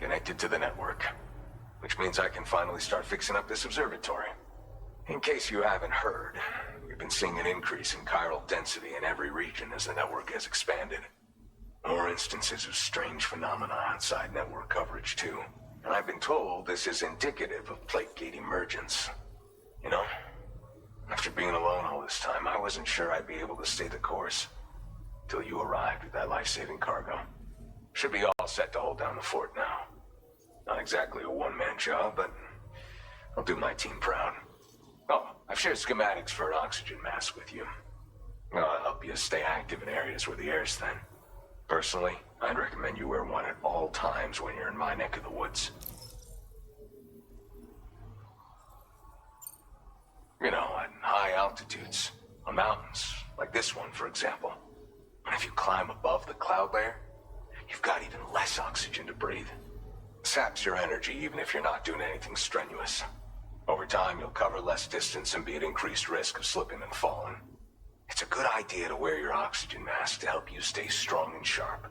Connected to the network. Which means I can finally start fixing up this observatory. In case you haven't heard, we've been seeing an increase in chiral density in every region as the network has expanded. More instances of strange phenomena outside network coverage, too. And I've been told this is indicative of plate gate emergence. You know, after being alone all this time, I wasn't sure I'd be able to stay the course. Till you arrived with that life-saving cargo. Should be all set to hold down the fort now. Not exactly a one-man job, but I'll do my team proud. Oh, I've shared schematics for an oxygen mask with you. I'll help you stay active in areas where the air's thin. Personally, I'd recommend you wear one at all times when you're in my neck of the woods. altitudes, on mountains, like this one, for example. And if you climb above the cloud layer, you've got even less oxygen to breathe. Saps your energy even if you're not doing anything strenuous. Over time, you'll cover less distance and be at increased risk of slipping and falling. It's a good idea to wear your oxygen mask to help you stay strong and sharp.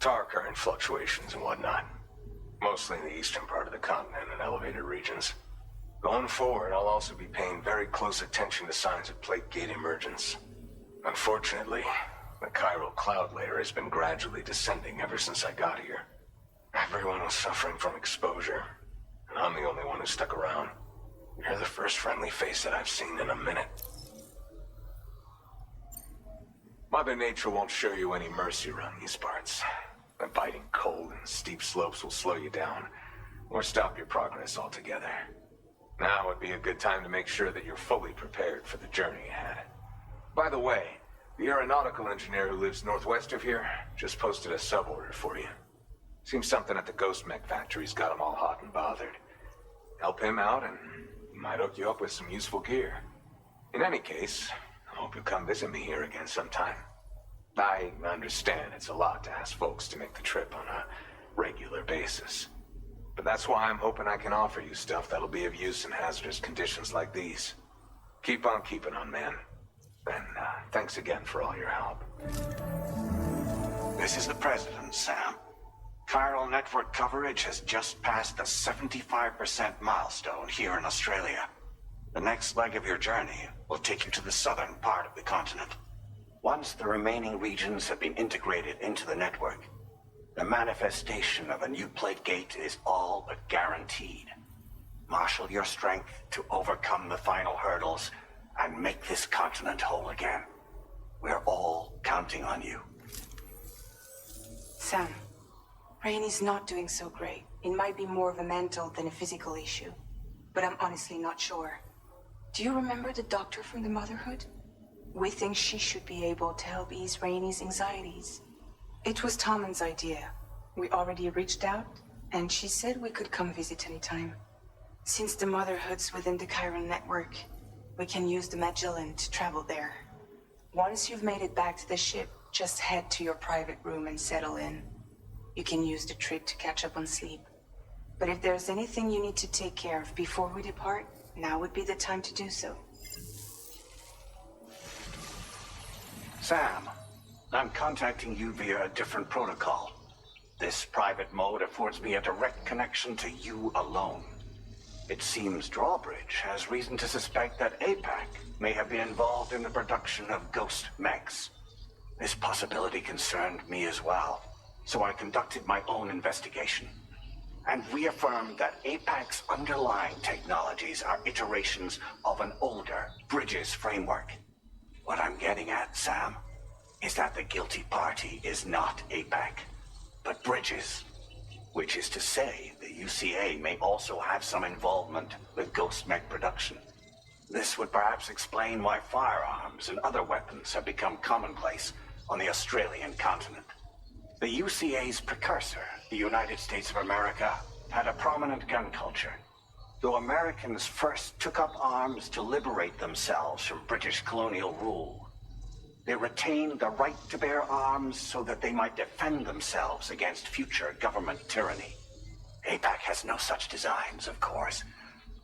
Tar current fluctuations and whatnot. Mostly in the eastern part of the continent and elevated regions. Going forward, I'll also be paying very close attention to signs of plate gate emergence. Unfortunately, the chiral cloud layer has been gradually descending ever since I got here. Everyone was suffering from exposure, and I'm the only one who stuck around. You're the first friendly face that I've seen in a minute. Mother Nature won't show you any mercy around these parts. The biting cold and steep slopes will slow you down, or stop your progress altogether. Now would be a good time to make sure that you're fully prepared for the journey ahead. By the way, the aeronautical engineer who lives northwest of here just posted a sub-order for you. Seems something at the Ghost Mech factory's got him all hot and bothered. Help him out and he might hook you up with some useful gear. In any case, I hope you'll come visit me here again sometime. I understand it's a lot to ask folks to make the trip on a regular basis. But that's why I'm hoping I can offer you stuff that'll be of use in hazardous conditions like these. Keep on keeping on, man. And thanks again for all your help. This is the President, Sam. Chiral network coverage has just passed the 75% milestone here in Australia. The next leg of your journey will take you to the southern part of the continent. Once the remaining regions have been integrated into the network, the manifestation of a new plate gate is all but guaranteed. Marshal your strength to overcome the final hurdles and make this continent whole again. We're all counting on you. Sam, Rainey's not doing so great. It might be more of a mental than a physical issue, but I'm honestly not sure. Do you remember the doctor from the Motherhood? We think she should be able to help ease Rainey's anxieties. It was Tommen's idea. We already reached out, and she said we could come visit anytime. Since the Motherhood's within the Chiron network, we can use the Magellan to travel there. Once you've made it back to the ship, just head to your private room and settle in. You can use the trip to catch up on sleep. But if there's anything you need to take care of before we depart, now would be the time to do so. Sam, I'm contacting you via a different protocol. This private mode affords me a direct connection to you alone. It seems Drawbridge has reason to suspect that APAC may have been involved in the production of ghost mechs. This possibility concerned me as well, so I conducted my own investigation and reaffirmed that APAC's underlying technologies are iterations of an older Bridges framework. What I'm getting at, Sam, is that the guilty party is not APAC, but Bridges. Which is to say, the UCA may also have some involvement with ghost mech production. This would perhaps explain why firearms and other weapons have become commonplace on the Australian continent. The UCA's precursor, the United States of America, had a prominent gun culture. Though Americans first took up arms to liberate themselves from British colonial rule, they retained the right to bear arms so that they might defend themselves against future government tyranny. APAC has no such designs, of course,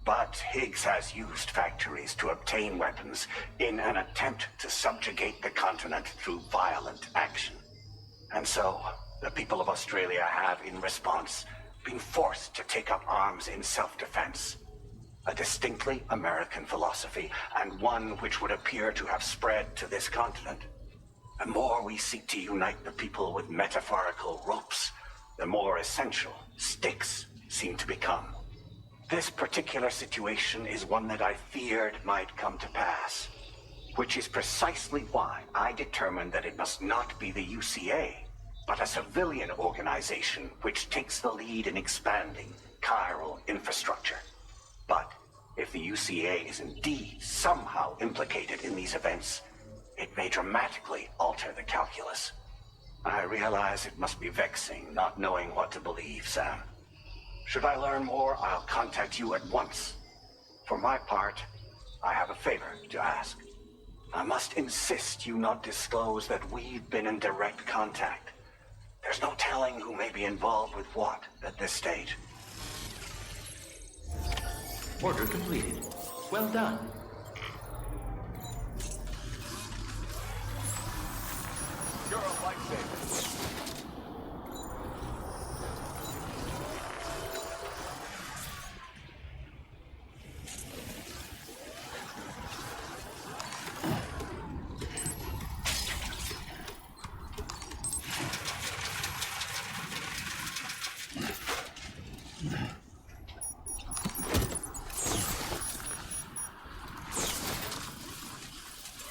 but Higgs has used factories to obtain weapons in an attempt to subjugate the continent through violent action. And so, the people of Australia have, in response, been forced to take up arms in self-defense. A distinctly American philosophy, and one which would appear to have spread to this continent. The more we seek to unite the people with metaphorical ropes, the more essential sticks seem to become. This particular situation is one that I feared might come to pass, which is precisely why I determined that it must not be the UCA, but a civilian organization which takes the lead in expanding chiral infrastructure. But if the UCA is indeed somehow implicated in these events, it may dramatically alter the calculus. I realize it must be vexing not knowing what to believe, Sam. Should I learn more, I'll contact you at once. For my part, I have a favor to ask. I must insist you not disclose that we've been in direct contact. There's no telling who may be involved with what at this stage. Order completed. Well done. You're a lifesaver.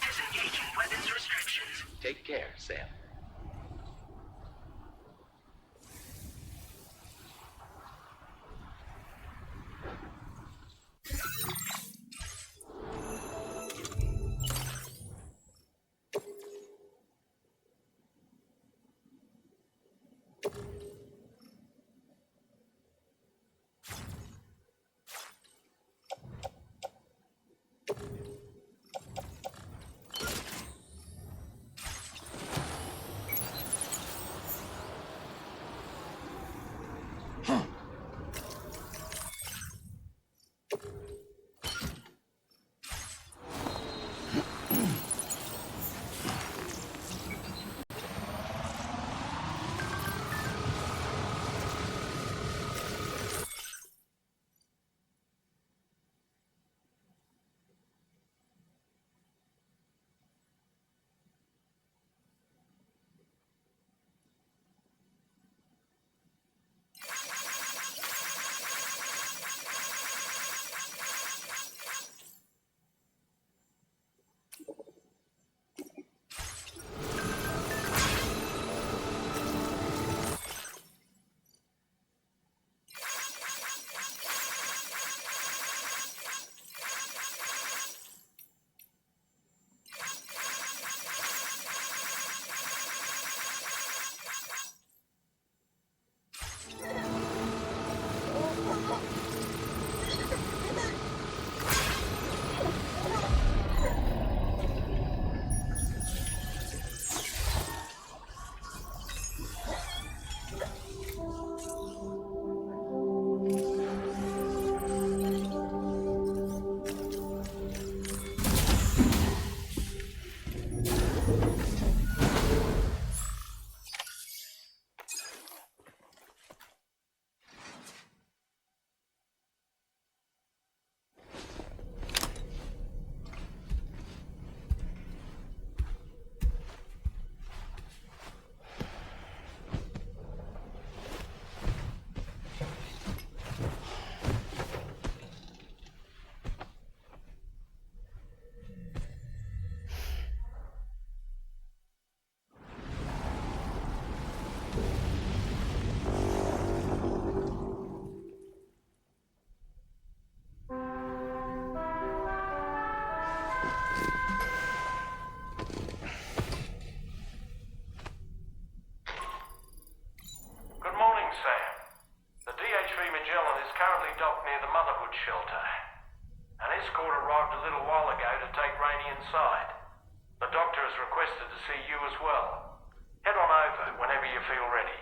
Disengaging weapons restrictions. Take care, Sam. Shelter. An escort arrived a little while ago to take Rainey inside. The doctor has requested to see you as well. Head on over whenever you feel ready.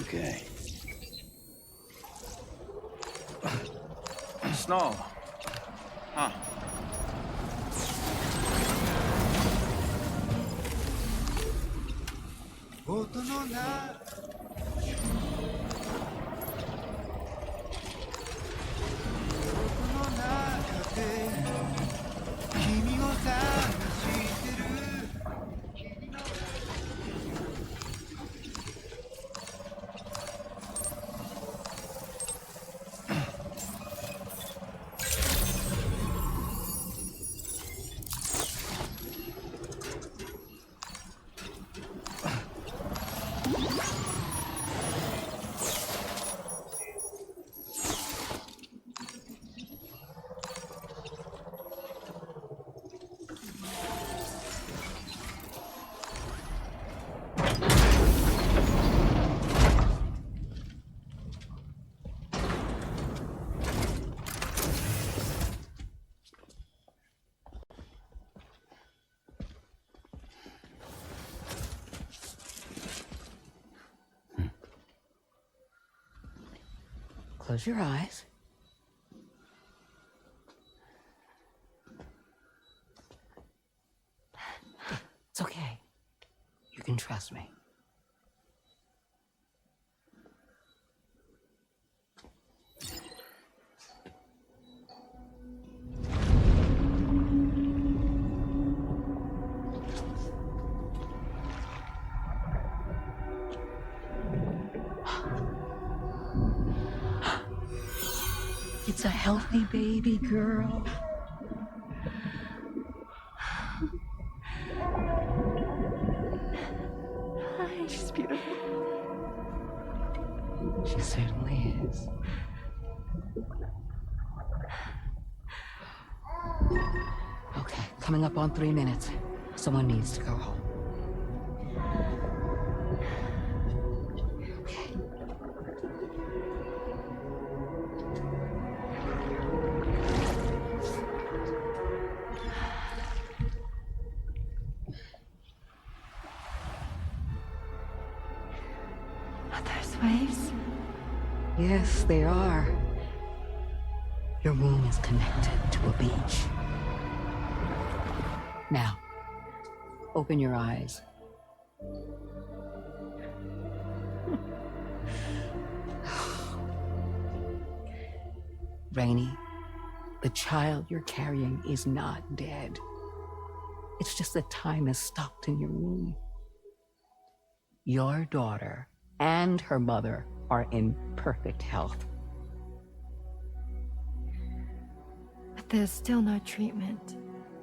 Okay. Snow. Huh. Close your eyes. It's okay. You can trust me. It's a healthy baby girl. Hi, she's beautiful. She certainly is. Okay, coming up on 3 minutes. Someone needs to go home. Are those waves? Yes, they are. Your room is connected to a beach. Now, open your eyes. Rainy, the child you're carrying is not dead. It's just that time has stopped in your womb. Your daughter and her mother are in perfect health. But there's still no treatment,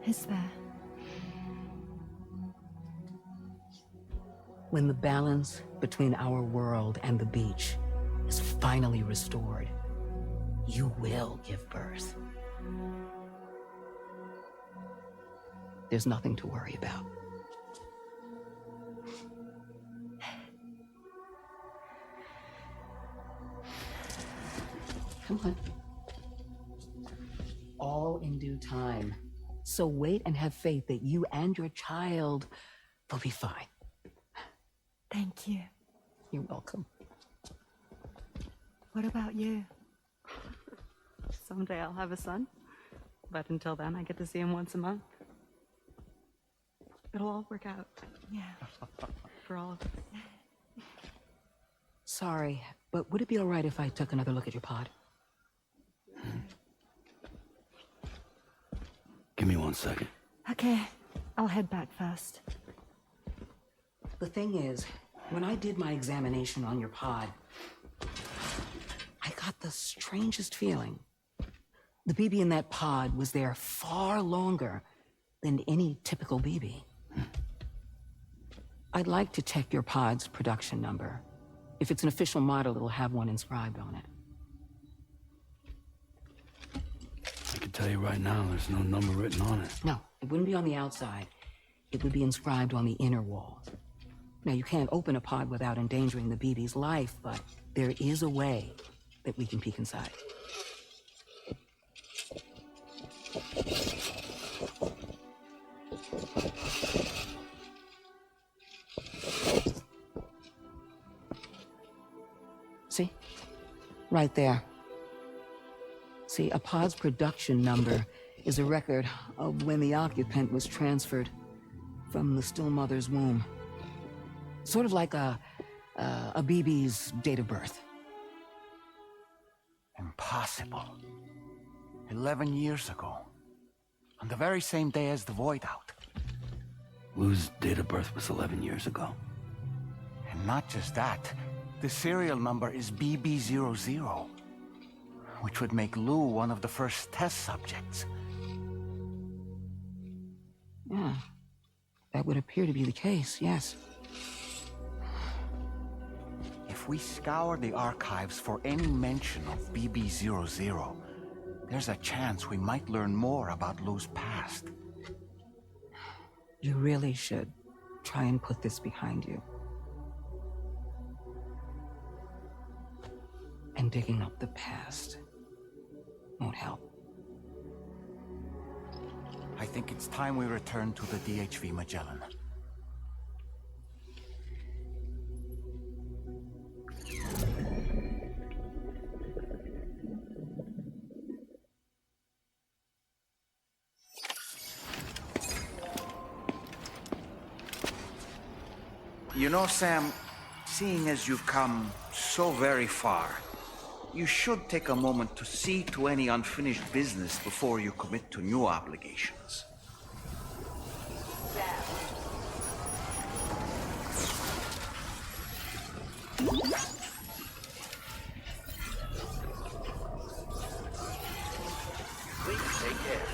is there? When the balance between our world and the beach is finally restored, you will give birth. There's nothing to worry about. Come on. All in due time. So wait and have faith that you and your child will be fine. Thank you. You're welcome. What about you? Someday I'll have a son, but until then I get to see him once a month. It'll all work out. Yeah. For all of us. Sorry, but would it be all right if I took another look at your pod? Give me 1 second. Okay, I'll head back first. The thing is, when I did my examination on your pod, I got the strangest feeling. The BB in that pod was there far longer than any typical BB. I'd like to check your pod's production number. If it's an official model, it'll have one inscribed on it. I can tell you right now, there's no number written on it. No, it wouldn't be on the outside. It would be inscribed on the inner wall. Now, you can't open a pod without endangering the BB's life, but there is a way that we can peek inside. See? Right there. See, a pod's production number is a record of when the occupant was transferred from the still mother's womb. Sort of like a BB's date of birth. Impossible. 11 years ago. On the very same day as the Void Out. Lou's date of birth was 11 years ago. And not just that, the serial number is BB00, which would make Lou one of the first test subjects. Yeah, that would appear to be the case, yes. If we scour the archives for any mention of BB00, there's a chance we might learn more about Lou's past. You really should try and put this behind you. And digging up the past won't help. I think it's time we return to the DHV Magellan. You know, Sam, seeing as you've come so very far, you should take a moment to see to any unfinished business before you commit to new obligations. Please take care.